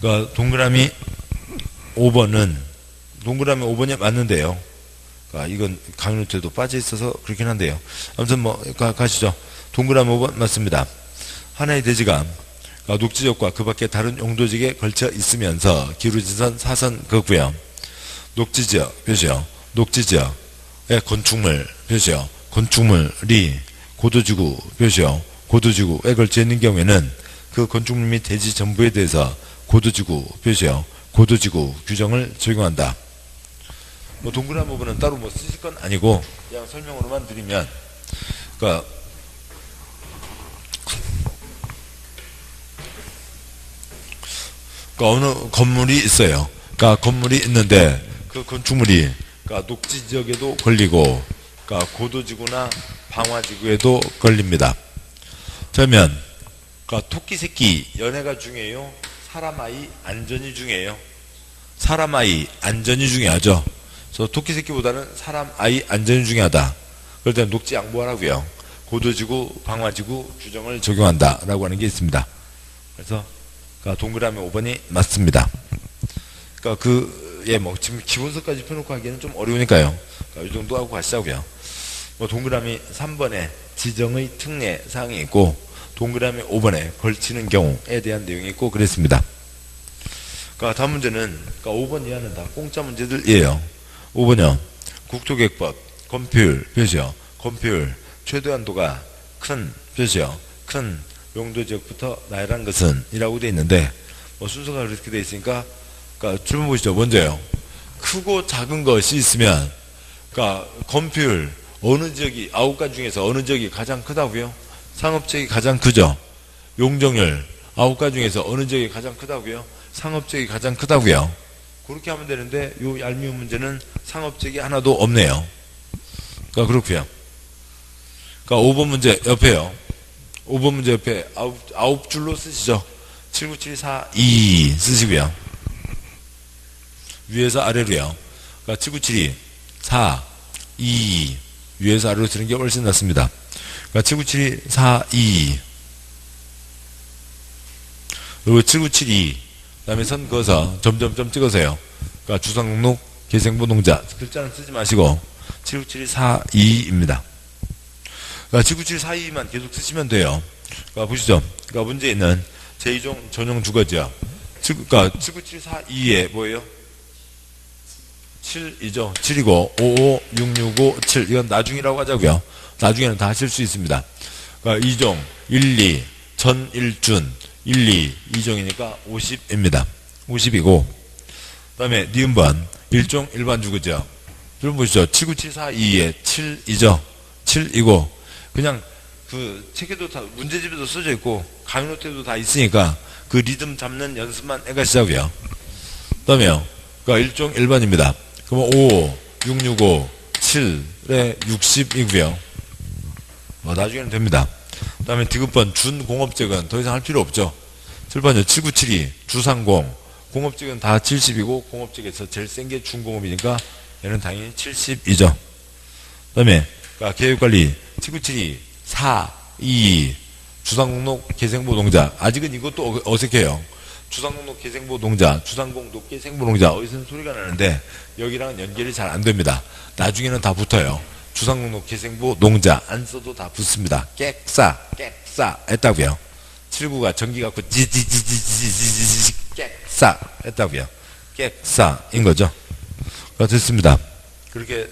그러니까 동그라미 5번이 맞는데요. 그러니까 이건 강의노트에도 빠져 있어서 그렇긴 한데요. 아무튼 뭐 가시죠. 동그라미 5번 맞습니다. 하나의 대지가 녹지지역과 그 밖에 다른 용도지역에 걸쳐 있으면서 기울어진 사선 긋고요. 녹지지역 표시요. 녹지지역의 건축물 표시요. 건축물이 고도지구 표시요. 고도지구에 걸쳐 있는 경우에는 그 건축물 및 대지 전부에 대해서 고도지구 표시요. 고도지구 규정을 적용한다. 뭐 동그라미 부분은 따로 뭐 쓰실 건 아니고 그냥 설명으로만 드리면, 그러니까 어느 건물이 있어요. 그러니까 건물이 있는데 그 건축물이 그러니까 녹지지역에도 걸리고, 그러니까 고도지구나 방화지구에도 걸립니다. 그러면 그러니까 토끼 새끼 연애가 중요해요? 사람 아이 안전이 중요해요? 사람 아이 안전이 중요하죠. 그래서 토끼 새끼보다는 사람 아이 안전이 중요하다. 그럴 때는 녹지 양보하라고요. 고도지구 방화지구 규정을 적용한다라고 하는 게 있습니다. 그래서 그러니까 동그라미 5번이 맞습니다. 그러니까 뭐 지금 기본서까지 펴놓고 하기에는 좀 어려우니까요. 그러니까 이 정도 하고 가시자고요. 뭐 동그라미 3번에 지정의 특례 사항이 있고, 동그라미 5번에 걸치는 경우에 대한 내용이 있고 그랬습니다. 그러니까 다음 문제는 그러니까 5번 이하는 다 공짜 문제들이에요. 5번요. 국토계획법 건폐율 표시요. 건폐율 최대한도가 큰 표시요. 큰 용도지역부터 나열한 것은 이라고 되어 있는데, 뭐 순서가 그렇게 되어 있으니까 그러니까 질문 보시죠. 먼저요. 크고 작은 것이 있으면 그러니까 건폐율 어느 지역이 9가지 중에서 어느 지역이 가장 크다고요? 상업지역이 가장 크죠. 용적률 9가지 중에서 어느 지역이 가장 크다고요? 상업적이 가장 크다고요. 그렇게 하면 되는데 요 얄미운 문제는 상업적이 하나도 없네요. 그러니까 그렇고요. 그러니까 5번 문제 옆에요. 5번 문제 옆에 아홉 줄로 쓰시죠. 79742 쓰시고요. 위에서 아래로요. 그러니까 7972 4 2 위에서 아래로 쓰는 게 훨씬 낫습니다. 그러니까 7972 4 2 그리고 7972 그 다음에 선 그어서 점점점 찍으세요. 그러니까 주상등록 계생보동자 글자는 쓰지 마시고 79742입니다. 그러니까 79742만 계속 쓰시면 돼요. 그러니까 보시죠. 그러니까 문제에 있는 제2종 전용 주거지요. 그러니까 79742에 뭐예요? 7이죠. 7이고 55, 665, 7 이건 나중이라고 하자고요. 나중에는 다 하실 수 있습니다. 그러니까 2종 1, 2 전 1준 1, 2 2종이니까 50입니다. 50이고 그 다음에 니은번 1종 일반 주거지요. 여러분 보시죠. 79742에 7이죠. 7이고 그냥 그 책에도 다 문제집에도 써져 있고 강의노트에도 다 있으니까 그 리듬 잡는 연습만 해가시자고요. 그 다음에요. 그러니까 1종 일반입니다. 그러면 5, 665, 7에 60이고요. 뭐 나중에는 됩니다. 그 다음에 디귿번 준공업직은 더 이상 할 필요 없죠. 7번이요. 7972 주상공 공업직은 다 70이고 공업직에서 제일 센 게 준공업이니까 얘는 당연히 70이죠. 그 다음에 그러니까 계획관리 7972 4 2 주상공록 계생보동자 아직은 이것도 어색해요. 주상공록 계생보동자 주상공록 계생보동자 어디서 소리가 나는데 여기랑은 연결이 잘 안됩니다. 나중에는 다 붙어요. 주상공록 계생보동자 안 써도 다 붙습니다. 객사 했다고요. 79가 전기 갖고 지지지지지지지 객사 했다고요. 객사인 거죠. 됐습니다. 그렇게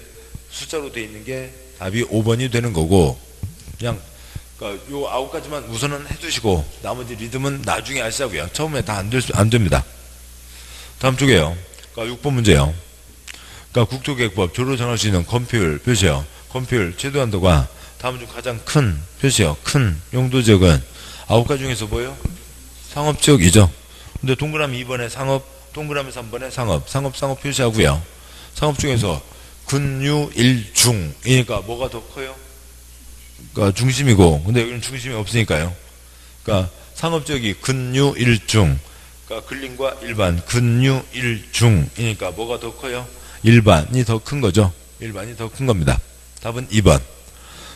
숫자로 되어 있는 게 답이 5번이 되는 거고 그냥 그러니까 요 9가지만 우선은 해두시고 나머지 리듬은 나중에 하시자고요. 처음에 다 안 됩니다. 다음 쪽에요. 그러니까 6번 문제요. 그러니까 국토계획법 조로 정할 수 있는 건폐율 표시요. 건폐율 최대 한도가 다음 중 가장 큰 표시요. 큰 용도지역은 9가지 중에서 뭐예요? 상업지역이죠. 근데 동그라미 2번에 상업, 동그라미 3번에 상업 표시하고요. 상업 중에서 근유 1중이니까 뭐가 더 커요? 그러니까 중심이고, 근데 여기는 중심이 없으니까요. 그러니까 상업지역이 근유 1중, 그러니까 근린과 일반 근유 1중이니까 뭐가 더 커요? 일반이 더 큰 거죠. 일반이 더 큰 겁니다. 답은 2번.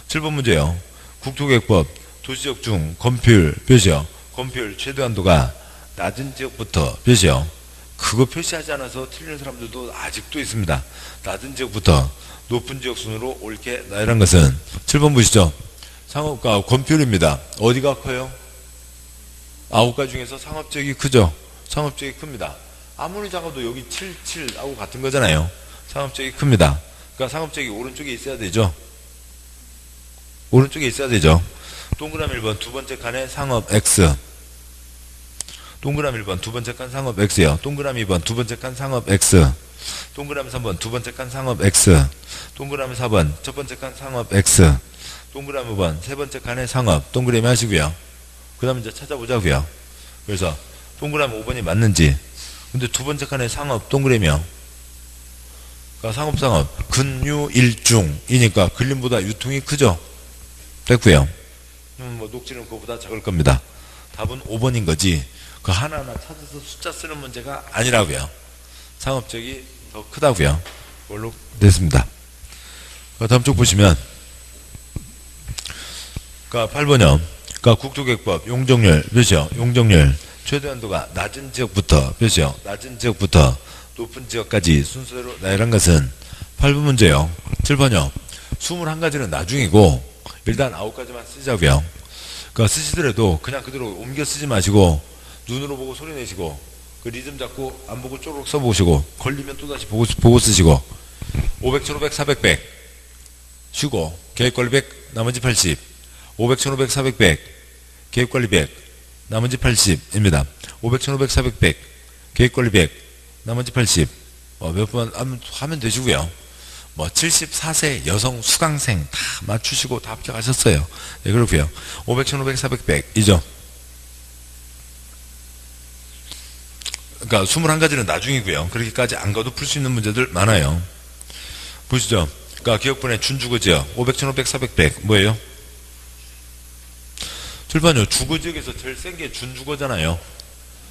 7번 문제요. 국토계획법 도시지역 중 건폐율 표시요. 건폐율 최대 한도가 낮은 지역부터 표시요. 그거 표시하지 않아서 틀리는 사람들도 아직도 있습니다. 낮은 지역부터 높은 지역 순으로 옳게 나열한 것은 7번 보시죠. 상업가 건폐율입니다. 어디가 커요? 9가지 중에서 상업지역이 크죠. 상업지역이 큽니다. 아무리 작아도 여기 7하고 같은 거잖아요. 상업지역이 큽니다. 그러니까 상업지역이 오른쪽에 있어야 되죠. 오른쪽에 있어야 되죠. 동그라미 1번 두 번째 칸에 상업 X. 동그라미 1번 두 번째 칸 상업 X요. 동그라미 2번 두 번째 칸 상업 X. 동그라미 3번 두 번째 칸 상업 X. 동그라미 4번 첫 번째 칸 상업 X. 동그라미 5번 세 번째 칸에 상업. 동그라미 하시고요. 그 다음에 이제 찾아보자고요. 그래서 동그라미 5번이 맞는지. 근데 두 번째 칸에 상업 동그라미요. 그러니까 상업 근유 1중이니까 근린보다 유통이 크죠. 됐고요. 뭐 녹지는 그거보다 작을 겁니다. 답은 5번인 거지. 그 하나하나 찾아서 숫자 쓰는 문제가 아니라고요. 상업적이 더 크다고요. 그걸로 됐습니다. 다음 쪽 보시면 그러니까 8번이요. 그러니까 국토계획법 용적률 표시요. 용적률 최대 한도가 낮은 지역부터 표시요. 낮은 지역부터 높은 지역까지 순서대로 나열한 것은 8번 문제요. 7번이요. 21가지는 나중이고 일단 9가지만 쓰자고요. 그러니까 쓰시더라도 그냥 그대로 옮겨 쓰지 마시고 눈으로 보고 소리 내시고 그 리듬 잡고 안 보고 쪼록 써보시고 걸리면 또다시 보고 쓰시고 500, 1500, 400, 100 쉬고 계획관리 100 나머지 80 500, 1500, 400, 100 계획관리 100 나머지 80입니다. 500, 1500, 400, 100 계획관리 100 나머지 80 몇 번 하면 되시고요. 뭐 74세 여성 수강생 다 맞추시고 다 합격하셨어요. 네, 그렇고요. 500, 1500, 400, 100 이죠. 그러니까 21가지는 나중이고요. 그렇게까지 안 가도 풀 수 있는 문제들 많아요. 보시죠. 그러니까 기억분의 준주거지역 500, 1500, 400, 100 뭐예요? 7번요. 주거지역에서 제일 센 게 준주거잖아요.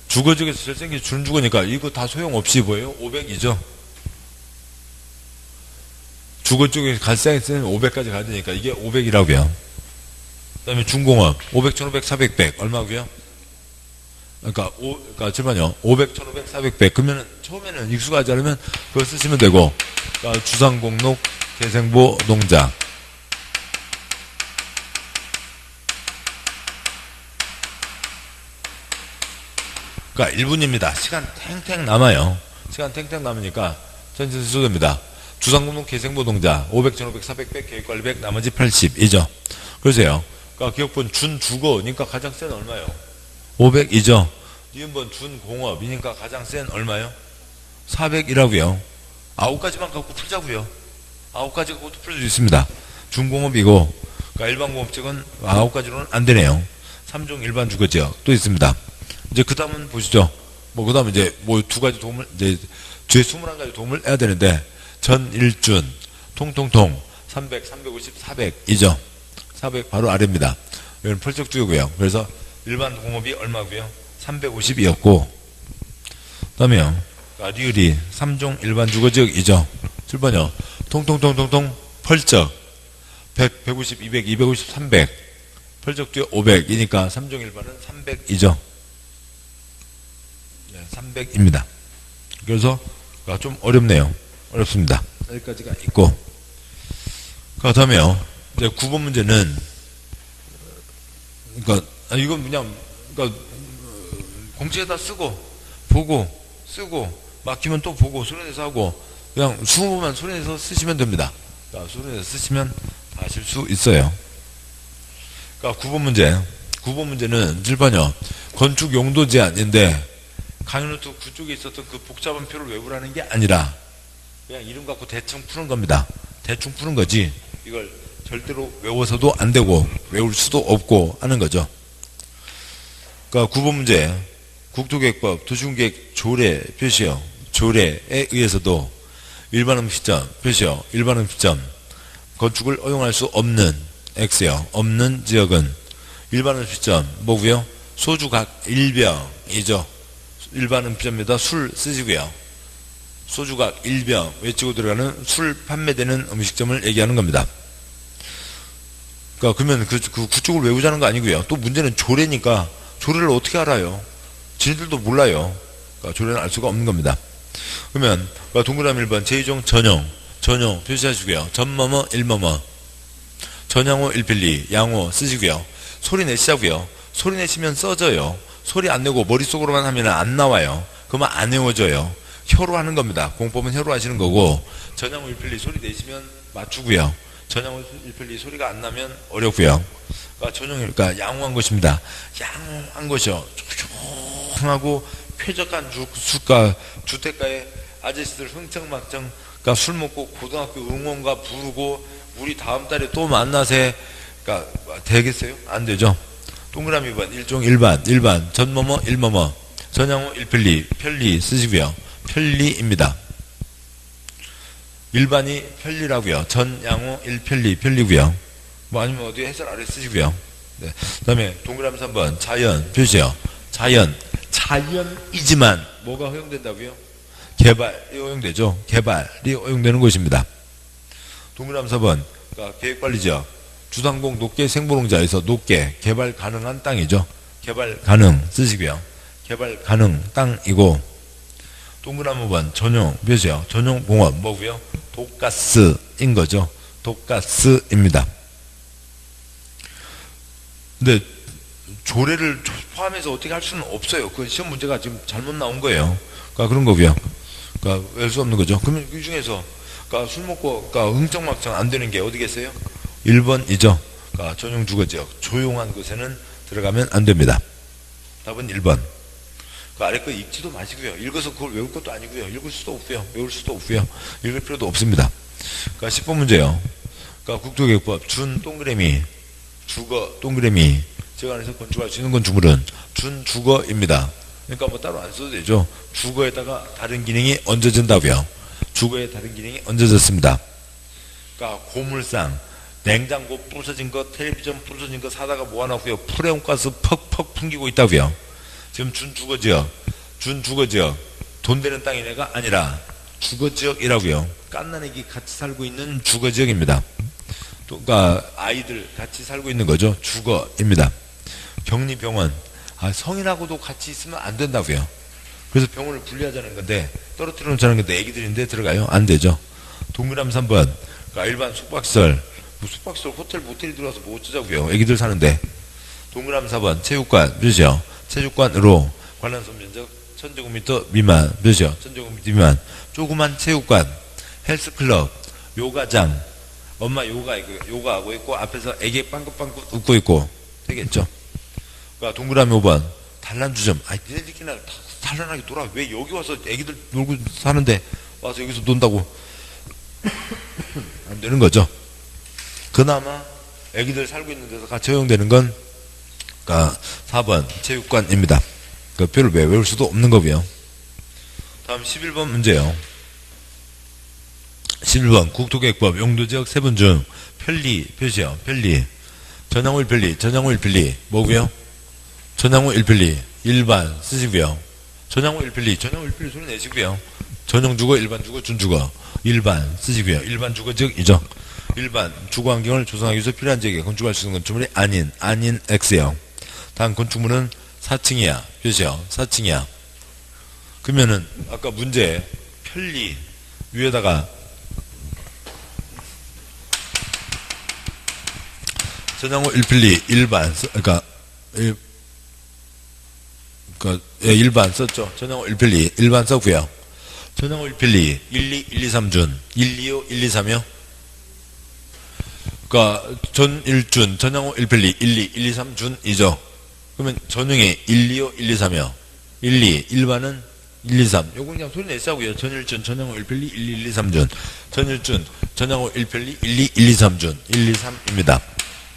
주거지역에서 제일 센 게 준주거니까 이거 다 소용없이 뭐예요? 500이죠. 주거지역에 갈색이 센 500까지 가야 되니까 이게 500이라고요. 그 다음에 중공업 500, 1500, 400, 100 얼마고요? 그러니까 7번요. 500, 1500, 400, 100 그러면 처음에는 익숙하지 않으면 그걸 쓰시면 되고, 그러니까 주상공록, 계생보, 농자. 그러니까 1분입니다. 시간 탱탱 남아요. 시간 탱탱 남으니까 전체 쓰셔도 됩니다. 주상공록, 계생보, 농자 500, 1500, 400, 100, 계획관리 100 나머지 80이죠. 그러세요. 그러니까 기억분 준주거니까 가장 센 얼마요? 500이죠. 니은번 준공업이니까 가장 센 얼마요? 400이라고요. 9가지만 갖고 풀자고요. 9가지 갖고도 풀 수 있습니다. 준공업이고, 그러니까 일반공업직은 9가지로는 안 되네요. 3종 일반 주거지역 또 있습니다. 이제 그 다음은 보시죠. 그 다음에 이제 2가지 도움을, 이제 뒤에 21가지 도움을 해야 되는데, 전일준, 통통통, 300, 350, 400이죠. 400 바로 아래입니다. 이건 펄쩍주고요. 그래서 일반 공업이 얼마고요? 350이었고, 그 다음에요. 리을이 3종 일반 주거지역이죠. 7번이요. 통통통통통 펄쩍 100, 150, 200, 250, 300 펄쩍주에 500이니까 3종 일반은 300이죠. 네, 300입니다. 그래서 좀 어렵네요. 어렵습니다. 여기까지가 있고, 그 다음에요. 이제 9번 문제는, 그러니까 이건 그냥 그러니까 공지에다 쓰고 보고 쓰고 막히면 또 보고 소리내서 하고 그냥 수업만 소리내서 쓰시면 됩니다. 그러니까 소리내서 쓰시면 다 하실 수 있어요. 그러니까 9번 문제는 7번이요. 건축 용도 제한인데 강의노트 그쪽에 있었던 그 복잡한 표를 외우라는 게 아니라 그냥 이름 갖고 대충 푸는 겁니다. 대충 푸는 거지 이걸 절대로 외워서도 안 되고 외울 수도 없고 하는 거죠. 그러니까 9번 문제 국토계획법 도시군계획 조례 표시요. 조례에 의해서도 일반음 시점 표시요. 일반음 시점 건축을 허용할 수 없는 X요. 없는 지역은 일반음 시점 뭐고요? 소주 각 1병이죠. 일반음 시점에다 술 쓰시고요. 소주 각 1병 외치고 들어가는 술 판매되는 음식점을 얘기하는 겁니다. 그러니까 그러면 그쪽을 외우자는 거 아니고요. 또 문제는 조례니까 조례를 어떻게 알아요? 지네들도 몰라요. 그러니까 조례는 알 수가 없는 겁니다. 그러면 동그라미 1번 제2종 전용 표시하시고요. 전뭐뭐 1뭐뭐 전양호 1필리 양호 쓰시고요. 소리 내시자고요. 소리 내시면 써져요. 소리 안 내고 머릿속으로만 하면 안 나와요. 그러면 안 외워져요. 혀로 하는 겁니다. 공법은 혀로 하시는 거고 전양호 1필리 소리 내시면 맞추고요. 전양호 1필리 소리가 안 나면 어렵고요. 그러니까 양호한 것입니다. 양호한 것이요. 조용하고 쾌적한 주택가에 아저씨들 흥청망청 그러니까 술 먹고 고등학교 응원가 부르고 우리 다음 달에 또 만나세. 그러니까 되겠어요? 안 되죠. 동그라미 2번 1종 일반 전뭐뭐 1뭐뭐 전양호 1필리 편리 쓰시고요. 편리입니다. 일반이 편리라고요. 전양호 1편리고요. 뭐 아니면 어디 해설 아래 쓰시고요. 네. 그 다음에 동그라미 3번 자연 표시요. 자연이지만 뭐가 허용된다고요? 개발이 허용되죠. 개발이 허용되는 것입니다. 동그라미 4번 그러니까 계획관리지역 주상공 녹계 생보농자에서 녹계 개발 가능한 땅이죠. 개발 가능 쓰시고요. 개발 가능 땅이고 동그라미 5번 전용 표시요. 전용 공업 뭐고요? 독가스인 거죠. 독가스입니다. 근데 조례를 포함해서 어떻게 할 수는 없어요. 그 시험 문제가 지금 잘못 나온 거예요. 그러니까 그런 거고요. 그러니까 외울 수 없는 거죠. 그러면 이 중에서 그러니까 술 먹고 그러니까 흥청망청 안 되는 게 어디겠어요? 1번이죠. 그러니까 전용 주거지역 조용한 곳에는 들어가면 안 됩니다. 답은 1번. 그 아래 거 읽지도 마시고요. 읽어서 그걸 외울 것도 아니고요. 읽을 수도 없고요. 외울 수도 없고요. 읽을 필요도 없습니다. 그러니까 10번 문제요. 그러니까 국토계획법 준 동그라미 주거 동그라미 지역 안에서 건축할 수 있는 건축물은 준 주거입니다. 그러니까 뭐 따로 안 써도 되죠. 주거에다가 다른 기능이 얹어진다고요. 주거에 다른 기능이 얹어졌습니다. 그러니까 고물상, 냉장고 부서진 거, 텔레비전 부서진 거 사다가 모아놨고요. 프레온가스 퍽퍽 풍기고 있다고요. 지금 준주거지역, 돈 되는 땅이네가 아니라 주거지역이라고요. 갓난애기 같이 살고 있는 주거지역입니다. 또, 그러니까 아이들 같이 살고 있는 거죠. 주거입니다. 격리병원, 성인하고도 같이 있으면 안 된다고요. 그래서 병원을 분리하자는 건데, 떨어뜨려 놓자는 건데 애기들인데 들어가요? 안 되죠. 동그라미 3번, 그러니까 일반 숙박시설, 뭐 숙박시설, 호텔, 모텔이 들어와서 뭐 어쩌자고요. 애기들 사는데. 동그라미 4번, 체육관, 몇이요? 체육관으로 관람석 면적 1000제곱미터 미만, 몇이요? 1000제곱미터 미만. 조그만 체육관, 헬스클럽, 요가장, 엄마 요가하고 있고, 앞에서 애기 빵긋빵긋 웃고 있고, 되겠죠? 그러니까 동그라미 5번, 단란주점. 니네들끼리나 단란하게 놀아. 왜 여기 와서 애기들 놀고 사는데 와서 여기서 논다고. 안 되는 거죠. 그나마 애기들 살고 있는 데서 같이 허용되는 건, 그러니까 4번, 체육관입니다. 그 별로 외울 수도 없는 거고요. 다음 11번 문제요. 11번 국토계획법 용도지역 세분 중 편리 표시요. 편리 전향호 1편리 뭐고요? 전향호 1편리 일반 쓰시고요. 전향호 1편리 소리 내시고요. 전용주거, 일반주거, 준주거 일반 쓰시고요. 일반 주거지역이죠. 일반 주거환경을 조성하기 위해서 필요한 지역에 건축할 수 있는 건축물이 아닌 X요. 다음 건축물은 4층이야. 표시요. 4층이야. 그러면은 아까 문제 편리 위에다가 전향호 1편리 일반 그러니까 일반 썼죠. 전향호 1편리 일반 썼고요. 전향호 1편리 1, 2, 1, 2, 3준 1, 2요 1, 2, 3이요. 그러니까 전일준 전향호 1편리 1, 2, 1, 2, 3준이죠. 그러면 전용이 1, 2요 1, 2, 3이요. 1, 2 일반은 1, 2, 3. 요거 그냥 소리 내자고요. 전일준 전향호 1편리 1, 2, 1, 2, 3준 전일준 전향호 1편리 1, 2, 1, 2, 3준 1, 2, 3입니다.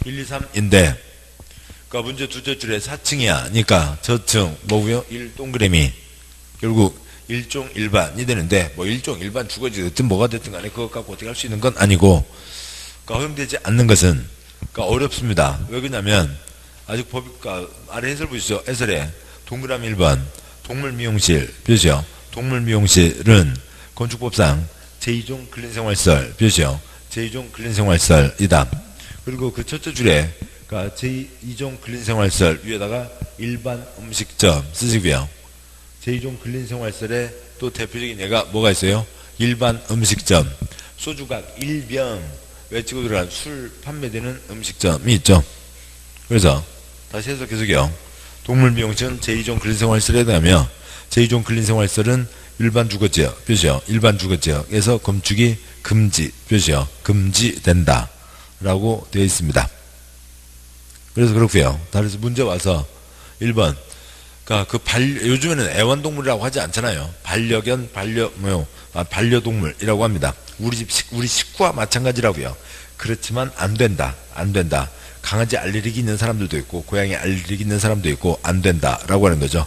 1, 2, 3인데 그러니까 문제 두째 줄에 4층이야. 그러니까 저층 뭐고요? 1동그라미 결국 1종 일반이 되는데 뭐 1종 일반 주거지 됐든 뭐가 됐든 간에 그것 갖고 어떻게 할 수 있는 건 아니고 그러니까 허용되지 않는 것은 그러니까 어렵습니다. 왜 그러냐면 아직 그러니까 아래 해설 보시죠. 해설에 동그라미 1번 동물미용실 표시요. 동물미용실은 건축법상 제2종 근린생활시설 표시요. 제2종 근린생활시설이다. 그리고 그 첫째 줄에 그러니까 제2종 근린생활시설 위에다가 일반 음식점 쓰시고요. 제2종 근린생활시설의 또 대표적인 예가 뭐가 있어요? 일반 음식점, 소주각 1병 외치고 들어간 술 판매되는 음식점이 있죠. 그래서 다시 해석해서요. 동물미용실은 제2종 근린생활시설에 해당하며 제2종 근린생활시설은 일반 주거지역 표시요. 일반 주거지역에서 건축이 금지 표시요. 금지된다 라고 되어 있습니다. 그래서 그렇고요. 그래서 문제 와서 1번 그러니까 요즘에는 애완동물이라고 하지 않잖아요. 반려견, 반려동물이라고 합니다. 우리 식구와 마찬가지라고요. 그렇지만 안 된다. 강아지 알레르기 있는 사람들도 있고 고양이 알레르기 있는 사람도 있고 안 된다라고 하는 거죠.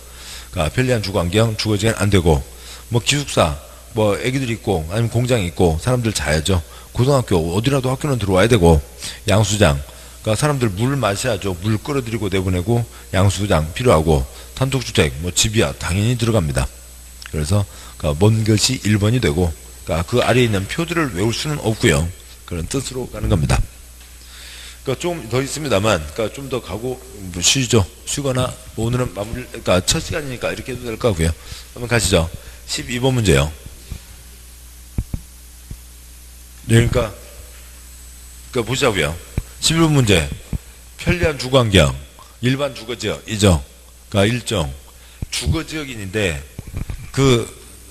그러니까 편리한 주거환경, 주거지역은 안 되고 뭐 기숙사, 뭐 애기들 있고 아니면 공장 있고 사람들 자야죠. 고등학교 어디라도 학교는 들어와야 되고 양수장 그러니까 사람들 물 마셔야죠. 물 끌어들이고 내보내고 양수장 필요하고 단독주택 뭐 집이야 당연히 들어갑니다. 그래서 그러니까 먼 것이 1번이 되고 그러니까 그 아래에 있는 표들을 외울 수는 없고요. 그런 뜻으로 가는 겁니다. 그러니까 좀 더 있습니다만 그러니까 좀 더 가고 쉬죠. 쉬거나 뭐 오늘은 마무리 그러니까 첫 시간이니까 이렇게 해도 될 것 같고요. 한번 가시죠. 12번 문제요. 그러니까 보자고요. 11번 문제 편리한 주거환경 일반 주거지역이죠. 그러니까 일종 주거지역인데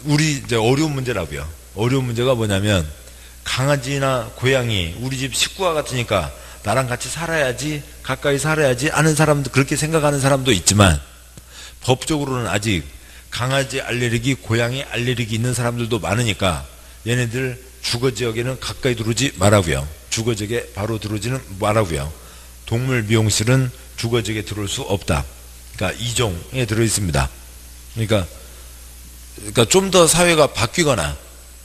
우리 이제 어려운 문제라고요. 어려운 문제가 뭐냐면 강아지나 고양이 우리 집 식구와 같으니까 나랑 같이 살아야지 가까이 살아야지 하는 사람도 그렇게 생각하는 사람도 있지만 법적으로는 아직 강아지 알레르기 고양이 알레르기 있는 사람들도 많으니까 얘네들 주거지역에는 가까이 들어오지 말라고요. 주거지역에 바로 들어오지는 말라고요. 동물 미용실은 주거지역에 들어올 수 없다. 그러니까 2종에 들어있습니다. 그러니까 좀 더 사회가 바뀌거나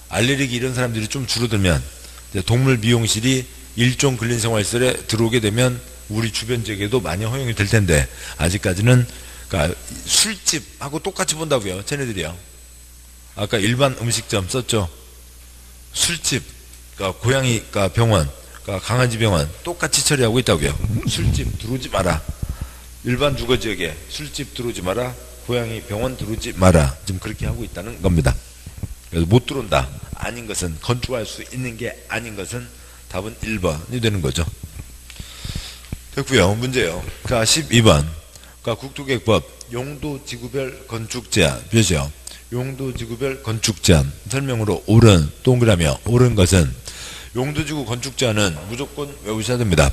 알레르기 이런 사람들이 좀 줄어들면 이제 동물 미용실이 일종 근린생활시설에 들어오게 되면 우리 주변 지역에도 많이 허용이 될 텐데 아직까지는 그러니까 술집하고 똑같이 본다고요. 쟤네들이요. 아까 일반 음식점 썼죠. 술집, 그러니까 고양이 병원, 그러니까 강아지 병원 똑같이 처리하고 있다고요. 술집 들어오지 마라. 일반 주거지역에 술집 들어오지 마라. 고양이 병원 들어오지 마라. 지금 그렇게 하고 있다는 겁니다. 그래서 못 들어온다. 아닌 것은 건축할 수 있는 게 아닌 것은 답은 1번이 되는 거죠. 됐고요. 문제요. 그러니까 12번. 그러니까 국토계획법 용도지구별 건축제한 표시요. 용도지구별 건축제한 설명으로 옳은 동그라미요. 옳은 것은 용도지구 건축제한은 무조건 외우셔야 됩니다.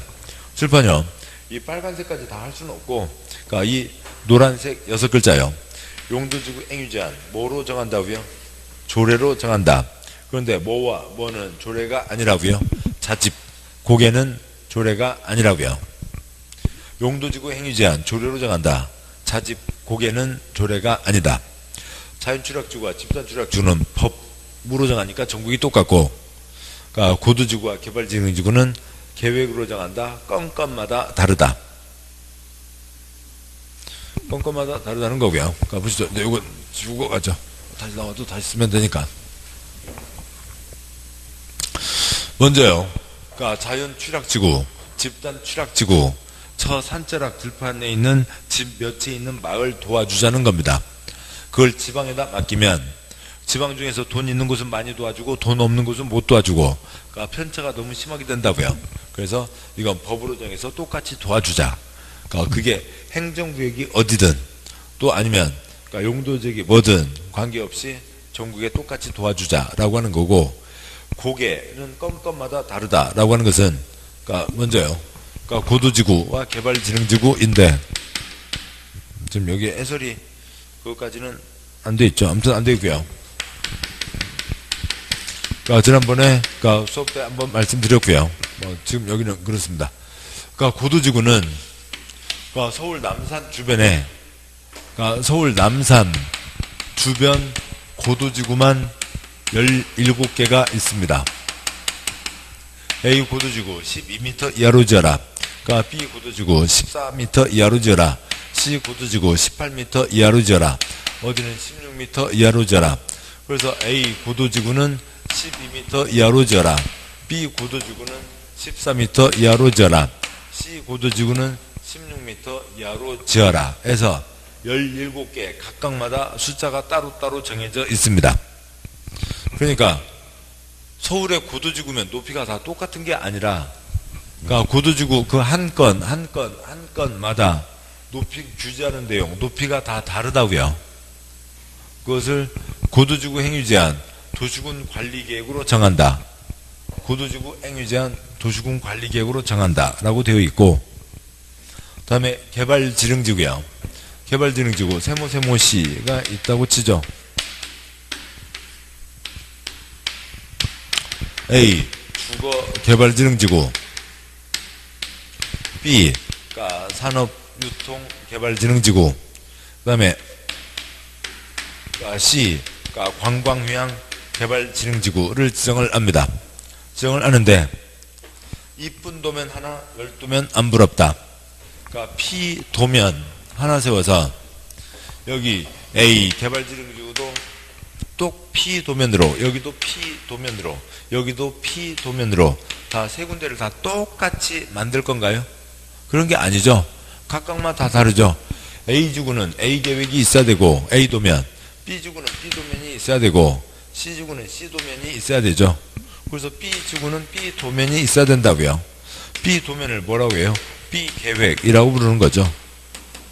칠판요. 이 빨간색까지 다 할 수는 없고, 그러니까 이 노란색 6글자요. 용도지구 행위제한 뭐로 정한다고요? 조례로 정한다. 그런데 뭐와 뭐는 조례가 아니라고요? 자집, 고개는 조례가 아니라고요. 용도지구 행위제한 조례로 정한다. 자집, 고개는 조례가 아니다. 자연취락지구와 집단취락지구는 법으로 정하니까 전국이 똑같고, 그러니까 고도지구와 개발진흥지구는 계획으로 정한다. 건건마다 다르다. 건건마다 다르다는 거고요. 그러니까 보시죠. 네, 이거 지우고 가죠. 다시 나와도 다시 쓰면 되니까. 먼저요. 그러니까 자연취락지구, 집단취락지구, 처산자락 들판에 있는 집 몇 채 있는 마을 도와주자는 겁니다. 그걸 지방에다 맡기면 지방 중에서 돈 있는 곳은 많이 도와주고 돈 없는 곳은 못 도와주고, 그러니까 편차가 너무 심하게 된다고요. 그래서 이건 법으로 정해서 똑같이 도와주자. 그러니까 그게 행정구역이 어디든 또 아니면 그러니까 용도지역이 뭐든 관계없이 전국에 똑같이 도와주자라고 하는 거고, 고개는 건건마다 다르다라고 하는 것은 그러니까 먼저요. 그러니까 고도지구와 개발진흥지구인데 지금 여기 해설이 그것까지는 안 돼 있죠. 아무튼 안 되고요. 그러니까 지난번에 그러니까 수업 때 한번 말씀드렸고요. 지금 여기는 그렇습니다. 그러니까 고도지구는 그러니까 서울 남산 주변에 그러니까 서울 남산 주변 고도지구만 17개가 있습니다. A 고도지구 12m 이하로 지어라. 그러니까 B 고도지구 14m 이하로 지어라. C 고도지구 18m 이하로 지어라. 어디는 16m 이하로 지어라. 그래서 A 고도지구는 12m 이하로 지어라. B 고도지구는 14m 이하로 지어라. C 고도지구는 16m 이하로 지어라. 해서 17개 각각마다 숫자가 따로따로 정해져 있습니다. 그러니까 서울의 고도지구면 높이가 다 똑같은 게 아니라, 그러니까 고도지구 그 한 건마다 높이 규제하는 내용, 높이가 다 다르다고요. 그것을 고도지구 행위제한 도시군 관리계획으로 정한다. 고도지구 행위제한 도시군 관리계획으로 정한다 라고 되어 있고, 그 다음에 개발진흥지구요. 개발진흥지구 세모시가 있다고 치죠. A 주거개발진흥지구, B 그러니까 산업유통개발진흥지구, 그 다음에 C 그러니까 관광휴양개발진흥지구를 지정을 합니다. 지정을 하는데 이쁜 도면 하나, 12면 안 부럽다. 그러니까 P 도면 하나 세워서 여기 A 개발진흥지구도 또 P 도면으로, 여기도 P 도면으로, 여기도 P 도면으로 다 세 군데를 다 똑같이 만들 건가요? 그런 게 아니죠. 각각만 다 다르죠. A지구는 A 계획이 있어야 되고 A 도면, B지구는 B 도면이 있어야 되고 C지구는 C 도면이 있어야 되죠. 그래서 B지구는 B 도면이 있어야 된다고요. B 도면을 뭐라고 해요? B 계획이라고 부르는 거죠.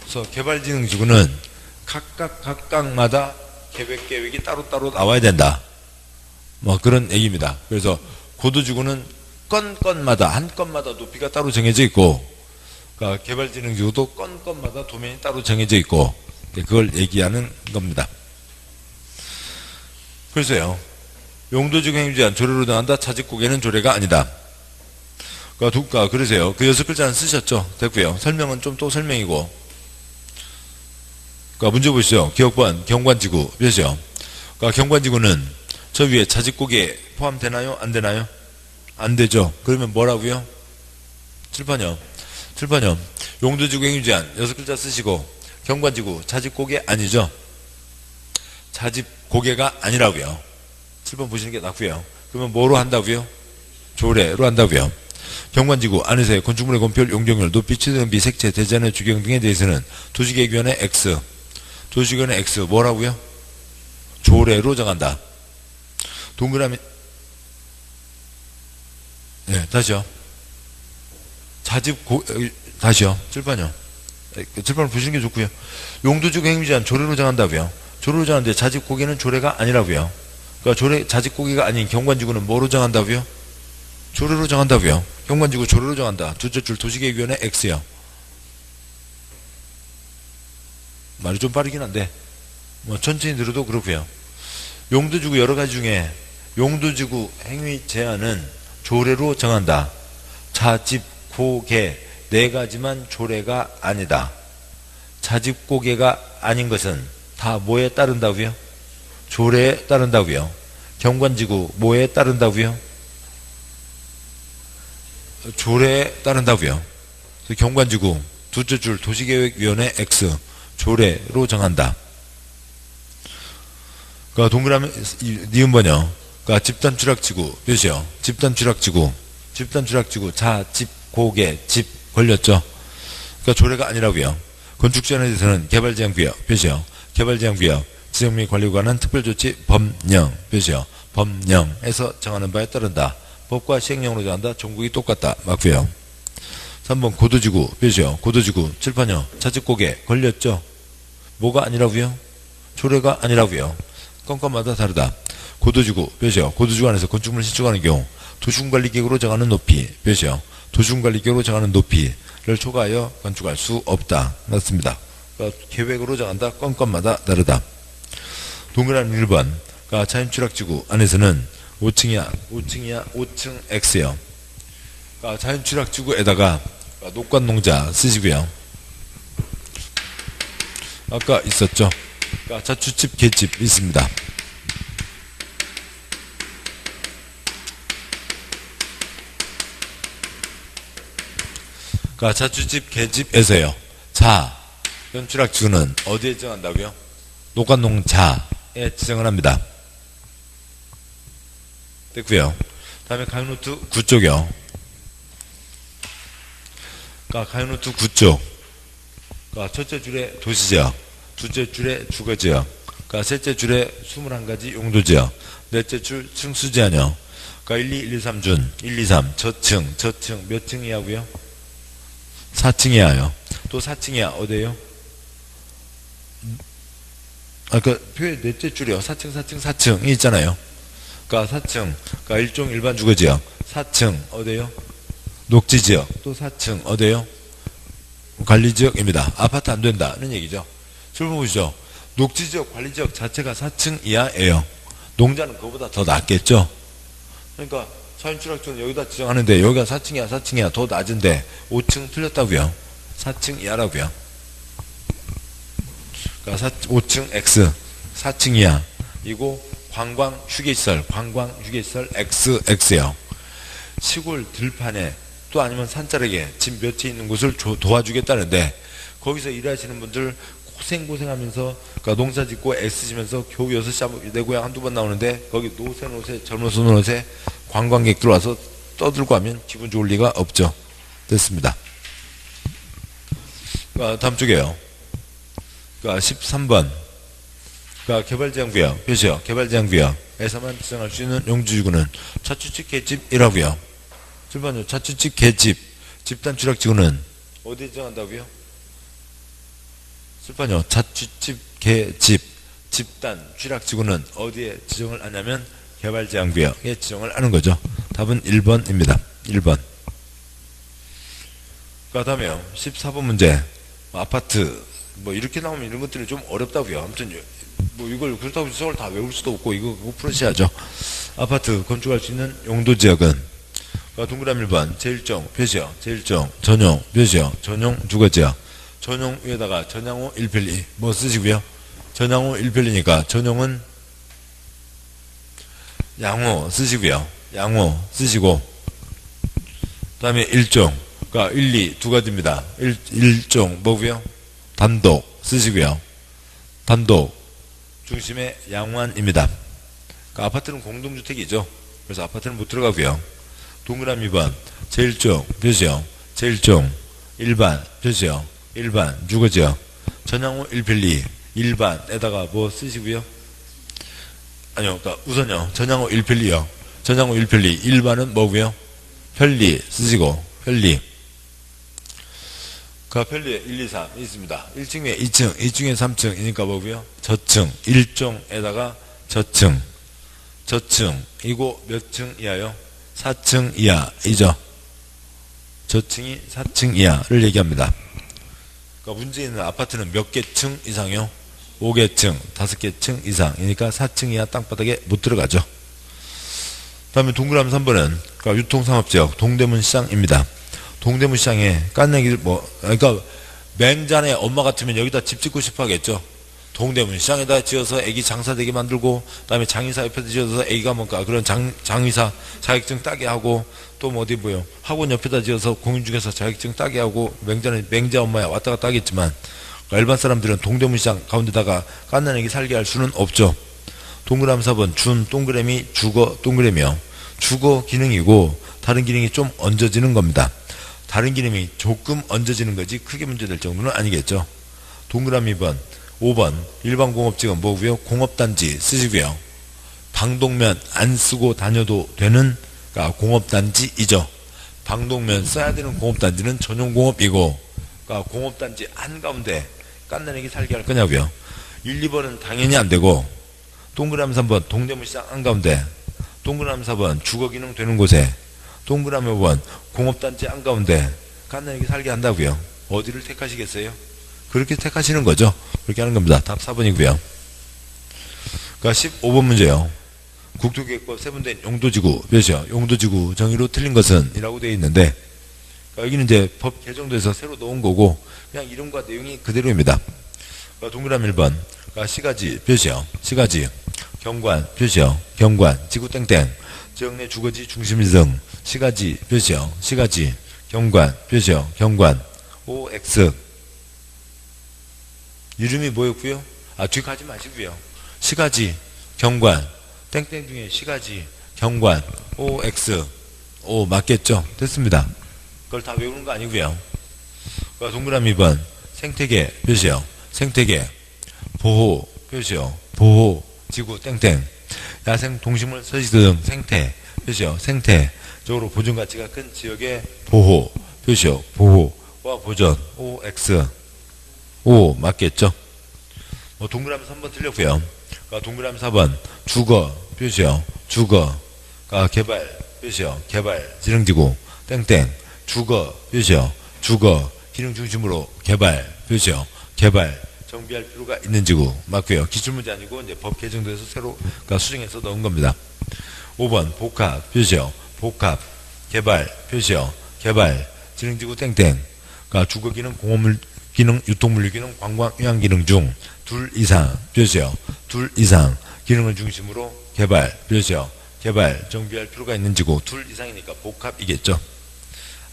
그래서 개발진흥지구는 각각마다 계획이 따로따로 나와야 된다. 뭐 그런 얘기입니다. 그래서 고도지구는 건마다 한 건마다 높이가 따로 정해져 있고, 그러니까 개발진흥지구도 건마다 도면이 따로 정해져 있고, 그걸 얘기하는 겁니다. 그래서요, 용도지구 행위제한 조례로 정한다. 자직고개는 조례가 아니다. 그러니까 그러세요. 그 6글자는 쓰셨죠. 됐고요. 설명은 좀 또 설명이고, 그러니까 문제 보시죠. 기억번 경관지구 몇이요? 그러니까 경관지구는 저 위에 자직곡에 포함되나요? 안 되나요? 안 되죠. 그러면 뭐라고요? 칠판요. 용도지구 행위제한 6글자 쓰시고 경관지구 자직곡에 아니죠. 자직곡에가 아니라고요. 7번 보시는 게 낫고요. 그러면 뭐로 한다고요? 조례로 한다고요. 경관지구 안에서의 건축물의 건폐율, 용적률, 높이, 취등비, 색채, 대전의 주경 등에 대해서는 도시계획위원회 X, 도시계획위원회 X 뭐라고요? 조례로 정한다. 동그라미 네, 다시요. 다시요. 7번이요. 7번을 보시는 게 좋고요. 용도지구 행위제한 조례로 정한다고요. 조례로 정하는데 자직고개는 조례가 아니라고요. 그러니까 자직고개가 아닌 경관지구는 뭐로 정한다고요? 조례로 정한다고요. 경관지구 조례로 정한다. 둘째 줄 도시계획위원회 X요. 말이 좀 빠르긴 한데 뭐 천천히 들어도 그렇고요. 용도지구 여러 가지 중에 용도지구 행위 제한은 조례로 정한다. 자집고개 네 가지만 조례가 아니다. 자집고개가 아닌 것은 다 뭐에 따른다고요? 조례에 따른다고요. 경관지구 뭐에 따른다고요? 조례에 따른다고요. 경관지구 둘째 줄 도시계획위원회 X 조례로 정한다. 그러니까 동그라미 니은번요. 그러니까 집단추락지구 몇이요? 집단추락지구 자집고개 집 걸렸죠. 그러니까 조례가 아니라고요. 건축제한에 대해서는 개발제한구역 몇이요? 개발제한구역 지정 및 관리에 관한 특별조치 법령 몇이요? 법령에서 정하는 바에 따른다. 법과 시행령으로 정한다. 종국이 똑같다. 맞고요. 3번 고도지구 몇이요? 고도지구 칠판요. 자직고개 걸렸죠. 뭐가 아니라고요? 조례가 아니라고요. 건건마다 다르다. 고도지구 몇이요? 고도지구 안에서 건축물을 신축하는 경우 도시군관리계획으로 정하는 높이 몇이요? 도시군관리계획으로 정하는 높이를 초과하여 건축할 수 없다. 맞습니다. 그러니까 계획으로 정한다. 건건마다 다르다. 동그라미 1번 그러니까 자연추락지구 안에서는 5층 X요. 그러니까 자연추락지구에다가 녹관농자 쓰시고요. 아까 있었죠. 그러니까 자주집 개집 있습니다. 그러니까 자주집 개집에서요. 자연추락지구는 어디에 정한다고요? 녹관농자에 지정을 합니다. 됐고요. 다음에 가요노트 9쪽이요. 그러니까 가요노트 9쪽. 그러니까 첫째 줄에 도시지역, 둘째 줄에 주거지역, 그러니까 셋째 줄에 21가지 용도지역, 넷째 줄 층수제한이요. 그러니까 1, 2, 1, 2, 3준, 1, 2, 3 저층 몇 층이하고요? 4층이야요. 또 4층이야 어디에요? 그 표의 넷째 줄이요. 4층이 있잖아요. 그러니까 4층, 그러니까 일종 일반 주거지역 4층 어디에요? 녹지지역. 또 4층 어디에요? 관리지역입니다. 아파트 안 된다는 얘기죠. 설명 보시죠. 녹지지역 관리지역 자체가 4층 이하예요. 농자는 그거보다 더 낮겠죠. 그러니까 자연추락지구는 여기다 지정하는데 여기가 4층이야 더 낮은데 5층 틀렸다고요. 4층 이하라고요. 그러니까 5층 X 4층 이하 이고 관광휴게시설 XX요. 시골 들판에 또 아니면 산자락에 집 몇 채 있는 곳을 도와주겠다는데 거기서 일하시는 분들 고생하면서 그러니까 농사 짓고 애쓰시면서 겨우 6시 내 고향 한두 번 나오는데 거기 노새 젊어서 노새 관광객 들어와서 떠들고 하면 기분 좋을 리가 없죠. 됐습니다. 그러니까 다음 쪽이에요. 그러니까 13번 그러니까 개발제한구역 몇이요? 개발제한구역에서만 지정할 수 있는 용도지구는 자주집 개집이라고요. 7번요. 자주집 개집 집단추락지구는 어디에 지정한다고요? 7번요. 자주집 개집 집단추락지구는 어디에 지정을 하냐면 개발제한구역에 지정을 하는 거죠. 답은 1번입니다. 1번. 그 다음에요. 14번 문제 아파트 뭐 이렇게 나오면 이런 것들이 좀 어렵다고요. 아무튼 뭐 이걸 그렇다고 해서 서울 다 외울 수도 없고 이거 풀으셔야죠. 아파트 건축할 수 있는 용도지역은 동그라미 1번 제일종 표시요. 제일종 전용 표시요. 전용 주거지역 전용 위에다가 전향호 1필리 뭐 쓰시고요. 전향호 1필리니까 전용은 양호 쓰시고요. 양호 쓰시고 그 다음에 일종 그러니까 1, 2 두 가지입니다. 일종 뭐고요? 단독 쓰시고요. 단독 중심의 양호한입니다. 그러니까 아파트는 공동주택이죠. 그래서 아파트는 못 들어가고요. 동그라미 2번 제1종 표시요. 제1종 일반 표시요. 일반 주거지요. 전향호 1필리 일반에다가 뭐 쓰시고요. 아니요. 그러니까 우선요. 전향호 1필리요. 전향호 1필리 일반은 뭐고요? 편리 쓰시고 편리 그 편리에 1, 2, 3 있습니다. 1층에 2층 2층에 3층이니까 뭐고요? 저층 1종에다가 저층 저층이고 몇 층 이하요? 4층 이하이죠. 저층이 4층 이하를 얘기합니다. 그러니까 문제 있는 아파트는 몇 개 층 이상이요? 5개 층 5개 층 이상이니까 4층 이하 땅바닥에 못 들어가죠. 다음에 동그라미 3번은 그러니까 유통상업지역 동대문 시장입니다. 동대문 시장에 깐내기를 그러니까 맹잔의 엄마 같으면 여기다 집 짓고 싶어 하겠죠. 동대문 시장에다 지어서 애기 장사되게 만들고 그다음에 장의사 옆에다 지어서 애기가 뭔가 그런 장의사 자격증 따게 하고 또 뭐 어디 뭐요 학원 옆에다 지어서 공인중개사 자격증 따게 하고 맹자 엄마야 왔다 갔다 하겠지만 일반 사람들은 동대문 시장 가운데다가 깐난 애기 살게 할 수는 없죠. 동그라미 4번 준 동그라미 주거 동그라미요. 주거 기능이고 다른 기능이 좀 얹어지는 겁니다. 다른 기능이 조금 얹어지는 거지 크게 문제될 정도는 아니겠죠. 동그라미 2번 5번 일반공업지역은 뭐고요? 공업단지 쓰시고요. 방독면 안 쓰고 다녀도 되는 그러니까 공업단지이죠. 방독면 써야 되는 공업단지는 전용공업이고 그러니까 공업단지 한가운데 깐난애기 살게 할 거냐고요. 1, 2번은 당연히 안 되고 동그라미 3번 동대문 시장 한가운데 동그라미 4번 주거기능 되는 곳에 동그라미 5번 공업단지 한가운데 깐난애기 살게 한다고요. 어디를 택하시겠어요? 그렇게 택하시는 거죠. 그렇게 하는 겁니다. 답 4번이고요. 그러니까 15번 문제요. 국토계획법 세분된 용도지구 몇이요? 용도지구 정의로 틀린 것은 이라고 되어 있는데 그러니까 여기는 이제 법 개정돼서 새로 넣은 거고 그냥 이름과 내용이 그대로입니다. 그러니까 동그라미 1번 그러니까 시가지 표시요. 시가지 경관 표시요. 경관 지구 땡땡 지역 내 주거지 중심지 등 시가지 표시요. 시가지 경관 표시요. 경관 OX 이름이 뭐였고요? 뒤 가지 마시고요. 시가지 경관 땡땡 중에 시가지 경관 OX O 맞겠죠? 됐습니다. 그걸 다 외우는 거 아니고요. 그러니까 동그라미 2번 생태계 표시요. 생태계 보호 표시요. 보호 지구 땡땡 야생 동식물 서식 등 생태 표시요. 생태 적으로 보존 가치가 큰 지역의 보호 표시요. 보호와 보존 OX O 맞겠죠? 동그라미 3번 틀렸고요. 그러니까 동그라미 4번 주거 표시요. 주거 그러니까 개발 표시요. 개발 지능지구 땡땡 주거 표시요. 주거 기능 중심으로 개발 표시요. 개발 정비할 필요가 있는 지구 맞고요. 기출문제 아니고 이제 법 개정돼서 새로 그러니까 수정해서 넣은 겁니다. 5번 복합 표시요. 복합 개발 표시요. 개발 지능지구 땡땡 그러니까 주거 기능 공업물 기능 유통물류 기능 관광 휴양 기능 중 둘 이상 표시요. 둘 이상 기능을 중심으로 개발 표시요. 개발 정비할 필요가 있는 지구 둘 이상이니까 복합이겠죠.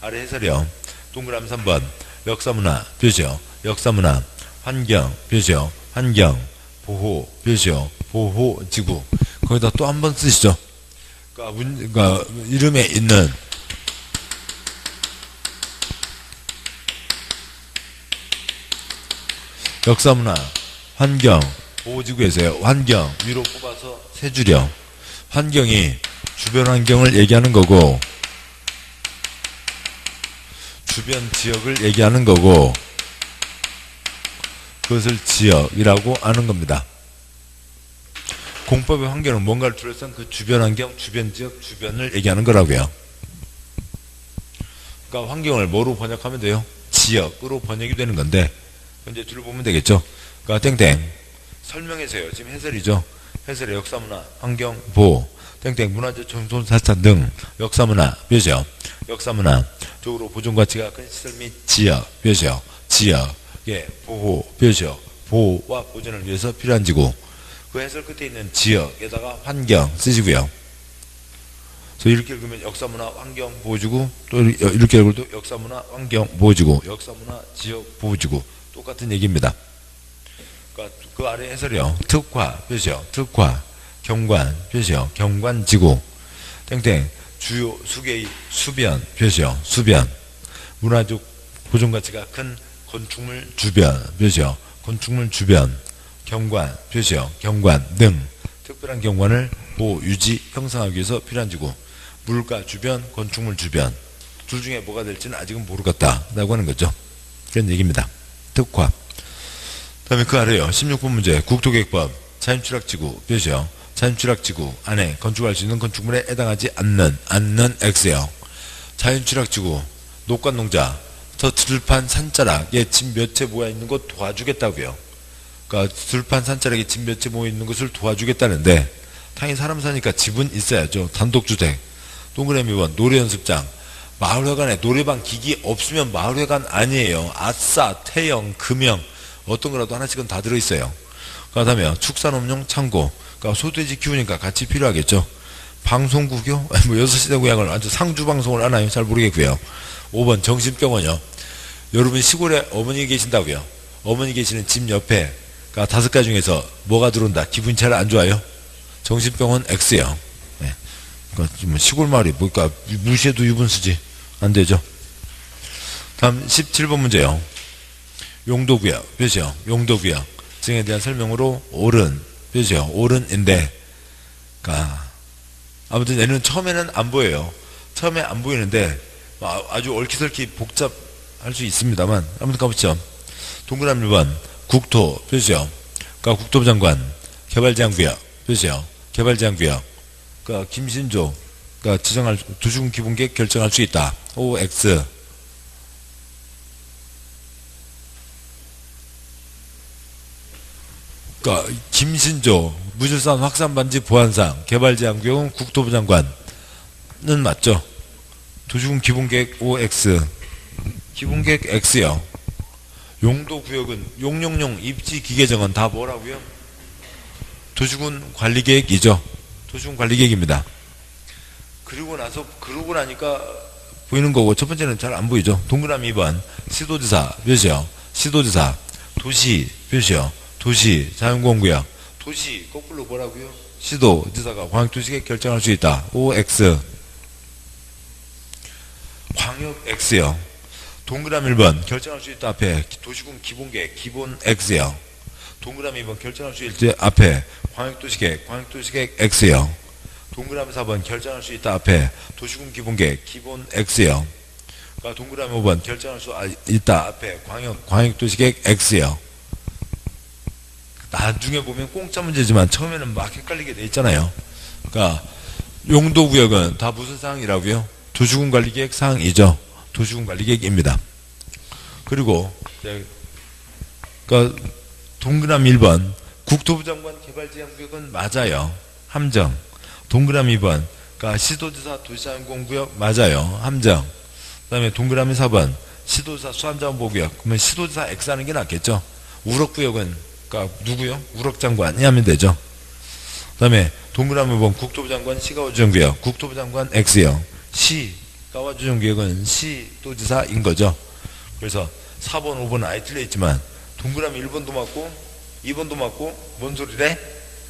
아래 해설이요. 동그라미 3번 역사문화 표시요. 역사문화 환경 표시요. 환경 보호 표시요. 보호지구 거기다 또 한 번 쓰시죠. 그러니까 이름에 있는 역사문화 환경 보호지구에서요. 환경 위로 뽑아서 세 줄이요. 환경이 주변 환경을 얘기하는 거고 주변 지역을 얘기하는 거고 그것을 지역이라고 하는 겁니다. 공법의 환경은 뭔가를 둘러싼 그 주변 환경, 주변 지역, 주변을 얘기하는 거라고요. 그러니까 환경을 뭐로 번역하면 돼요? 지역으로 번역이 되는 건데 이제 줄을 보면 되겠죠. 그러니까 땡땡 설명해서요. 지금 해설이죠. 해설의 역사문화, 환경, 보호, 땡땡 문화재 전손사찰 등 역사문화 표시요. 역사문화 적으로 보존 가치가 큰 시설 및 지역 표시요. 지역 예, 보호, 표시요. 보호와 보존을 위해서 필요한 지구. 그 해설 끝에 있는 지역에다가 환경 쓰시고요. 그래서 이렇게 읽으면 역사문화 환경 보호지구, 또 이렇게 읽어도 역사문화 환경 보호지구, 역사문화 지역 보호지구 똑같은 얘기입니다. 그러니까 그 아래 해설이요. 특화 표시요. 특화 경관 표시요. 경관지구 땡땡 주요 수계의 수변 표시요. 수변 문화적 보존 가치가 큰 건축물 주변 표시요. 건축물 주변 경관 표시요. 경관 등 특별한 경관을 보호 유지 형성하기 위해서 필요한 지구. 물가 주변 건축물 주변 둘 중에 뭐가 될지는 아직은 모르겠다라고 하는 거죠. 그런 얘기입니다. 특화. 다음에 그 아래요. 16번 문제 국토계획법 자연취락지구 표시요. 자연취락지구 안에 건축할 수 있는 건축물에 해당하지 않는 X요. 자연취락지구 녹관농자 저 들판 산자락에 집 몇 채 모여 있는 것 도와주겠다고요. 그러니까 들판 산자락에 집 몇 채 모여 있는 것을 도와주겠다는데 당연히 사람 사니까 집은 있어야죠. 단독주택. 동그라미 2번 노래연습장 마을회관에 노래방 기기 없으면 마을회관 아니에요. 아싸 태영 금영 어떤 거라도 하나씩은 다 들어있어요. 그 다음에 축산업용 창고 그러니까 소돼지 키우니까 같이 필요하겠죠. 방송국이요? 뭐 6시대 고향을 완전 상주방송을 하나요? 잘 모르겠고요. 5번 정신병원이요. 여러분 시골에 어머니 계신다고요. 어머니 계시는 집 옆에 그러니까 5가지 중에서 뭐가 들어온다. 기분이 잘 안 좋아요. 정신병원 X요. 네. 그러니까 시골 마을이 뭐니까 무시해도 유분수지. 안 되죠. 다음 17번 문제요. 용도구역 표시요. 용도구역 등에 대한 설명으로 옳은 표시요. 옳은인데 그러니까 아무튼 얘는 처음에는 안 보여요. 처음에 안 보이는데 아주 얽히설키 복잡할 수 있습니다만 아무튼 가보죠. 동그라미 1번 국토 표시요. 그러니까 국토부 장관 개발제한구역 표시요. 개발제한구역 그러니까 김신조 그러니까 지정할 도시군 기본계획 결정할 수 있다. OX 그러니까 김신조 무질산 확산반지 보안상 개발제한구역은 국토부 장관은 맞죠. 도시군 기본계획 OX 기본계획 X요. 용도구역은 용용용 입지기계정은 다 뭐라고요? 도시군 관리계획이죠. 도시군 관리계획입니다. 그러고 나니까 보이는 거고 첫 번째는 잘 안 보이죠. 동그라미 2번 시도지사 표시요. 시도지사 도시 표시요. 도시 자연공구역 도시 거꾸로 뭐라고요? 시도지사가 광역도시계획 결정할 수 있다. OX 광역 X요. 동그라미 1번 결정할 수 있다 앞에 도시군 기본계획 기본 X요. 동그라미 2번 결정할 수 있다 앞에 광역도시계획 X요. 동그라미 4번 결정할 수 있다 앞에 도시군 기본계획 기본 X요. 그러니까 동그라미 5번 결정할 수 있다 앞에 광역도시계획 X요. 나중에 보면 공짜 문제지만 처음에는 막 헷갈리게 돼 있잖아요. 그러니까 용도구역은 다 무슨 사항이라고요? 도시군 관리계획 사항이죠. 도시군 관리계획입니다. 그리고 그러니까 동그라미 1번 국토부 장관 개발제한구역은 맞아요. 함정. 동그라미 2번 그러니까 시도지사 도시자연공구역 맞아요. 함정. 그 다음에 동그라미 4번 시도지사 수안자원보구역 그러면 시도지사 X 하는 게 낫겠죠. 우럭구역은 그러니까 누구요? 우럭장관이 하면 되죠. 그 다음에 동그라미 5번 국토부 장관 시가와주정구역 국토부 장관 X요. 시가와주정구역은 시도지사인 거죠. 그래서 4번 5번 아예 틀려있지만 동그라미 1번도 맞고 2번도 맞고 뭔 소리래?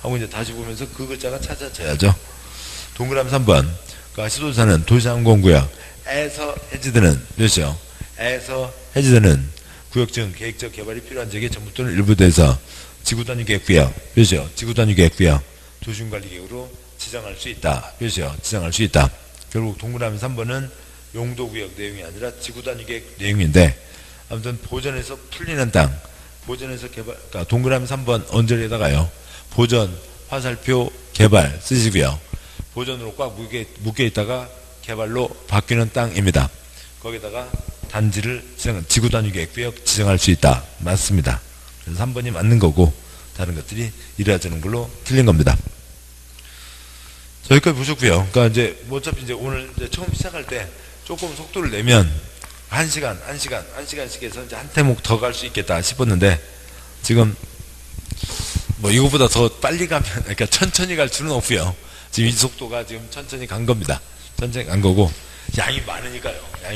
하고 이제 다시 보면서 그 글자가 찾아져야죠. 동그라미 3번 그러니까 시도지사는 도시항공구역에서 해지되는 몇이요? 에서 해지되는 구역적 계획적 개발이 필요한 지역의 전부 또는 일부 대해서 지구단위 계획구역 몇이요? 지구단위 계획구역 도시군관리계획으로 지정할 수 있다. 몇이요? 지정할 수 있다. 결국 동그라미 3번은 용도구역 내용이 아니라 지구단위 계획 내용인데 아무튼 보전에서 풀리는 땅 보전에서 개발 그러니까 동그라미 3번 언저리에다가요. 보전 화살표 개발 쓰시고요. 보전으로 꽉 묶여 있다가 개발로 바뀌는 땅입니다. 거기다가 단지를 지구단위 계획구역 지정할 수 있다. 맞습니다. 그래서 3번이 맞는 거고 다른 것들이 이래저런 걸로 틀린 겁니다. 여기까지 보셨고요. 그러니까 이제 어차피 이제 오늘 이제 처음 시작할 때 조금 속도를 내면 한 시간씩 해서 이제 한 대목 더 갈 수 있겠다 싶었는데, 지금 뭐 이거보다 더 빨리 가면, 그러니까 천천히 갈 수는 없고요. 지금 이 속도가 지금 천천히 간 겁니다. 천천히 간 거고, 양이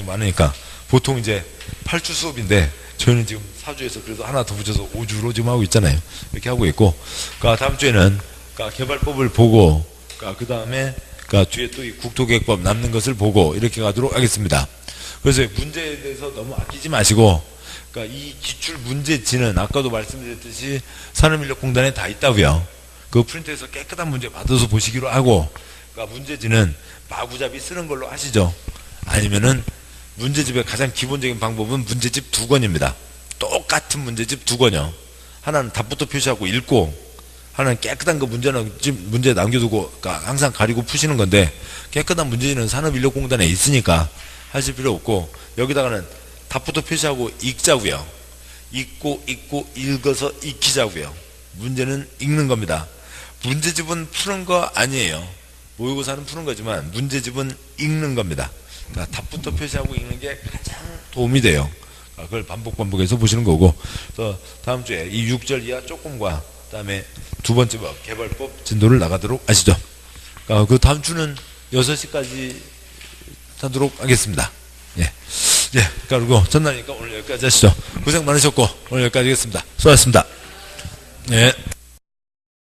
많으니까. 보통 이제 8주 수업인데, 저희는 지금 4주에서 그래도 하나 더 붙여서 5주로 지금 하고 있잖아요. 이렇게 하고 있고, 그러니까 다음 주에는 그러니까 개발법을 보고, 그러니까 그 다음에 그러니까 뒤에 또 이 국토계획법 남는 것을 보고 이렇게 가도록 하겠습니다. 그래서 문제에 대해서 너무 아끼지 마시고, 그러니까 이 기출 문제지는 아까도 말씀드렸듯이 산업인력공단에 다 있다고요. 그 프린트에서 깨끗한 문제 받아서 보시기로 하고, 그러니까 문제지는 마구잡이 쓰는 걸로 하시죠. 아니면은 문제집의 가장 기본적인 방법은 문제집 2권입니다. 똑같은 문제집 2권이요. 하나는 답부터 표시하고 읽고, 하나는 깨끗한 거 문제 남겨두고, 그러니까 항상 가리고 푸시는 건데, 깨끗한 문제지는 산업인력공단에 있으니까 하실 필요 없고, 여기다가는 답부터 표시하고 읽자고요. 읽고 읽어서 익히자고요. 문제는 읽는 겁니다. 문제집은 푸는 거 아니에요. 모의고사는 푸는 거지만 문제집은 읽는 겁니다. 그러니까 답부터 표시하고 읽는 게 가장 도움이 돼요. 그걸 반복해서 보시는 거고, 그래서 다음 주에 이 6절 이하 조금과 그다음에 두 번째 법 개발법 진도를 나가도록 하시죠. 그 다음 주는 6시까지 하도록 하겠습니다. 예. 그리고 전날이니까 오늘 여기까지 하시죠. 고생 많으셨고 오늘 여기까지 하겠습니다. 수고하셨습니다. 예.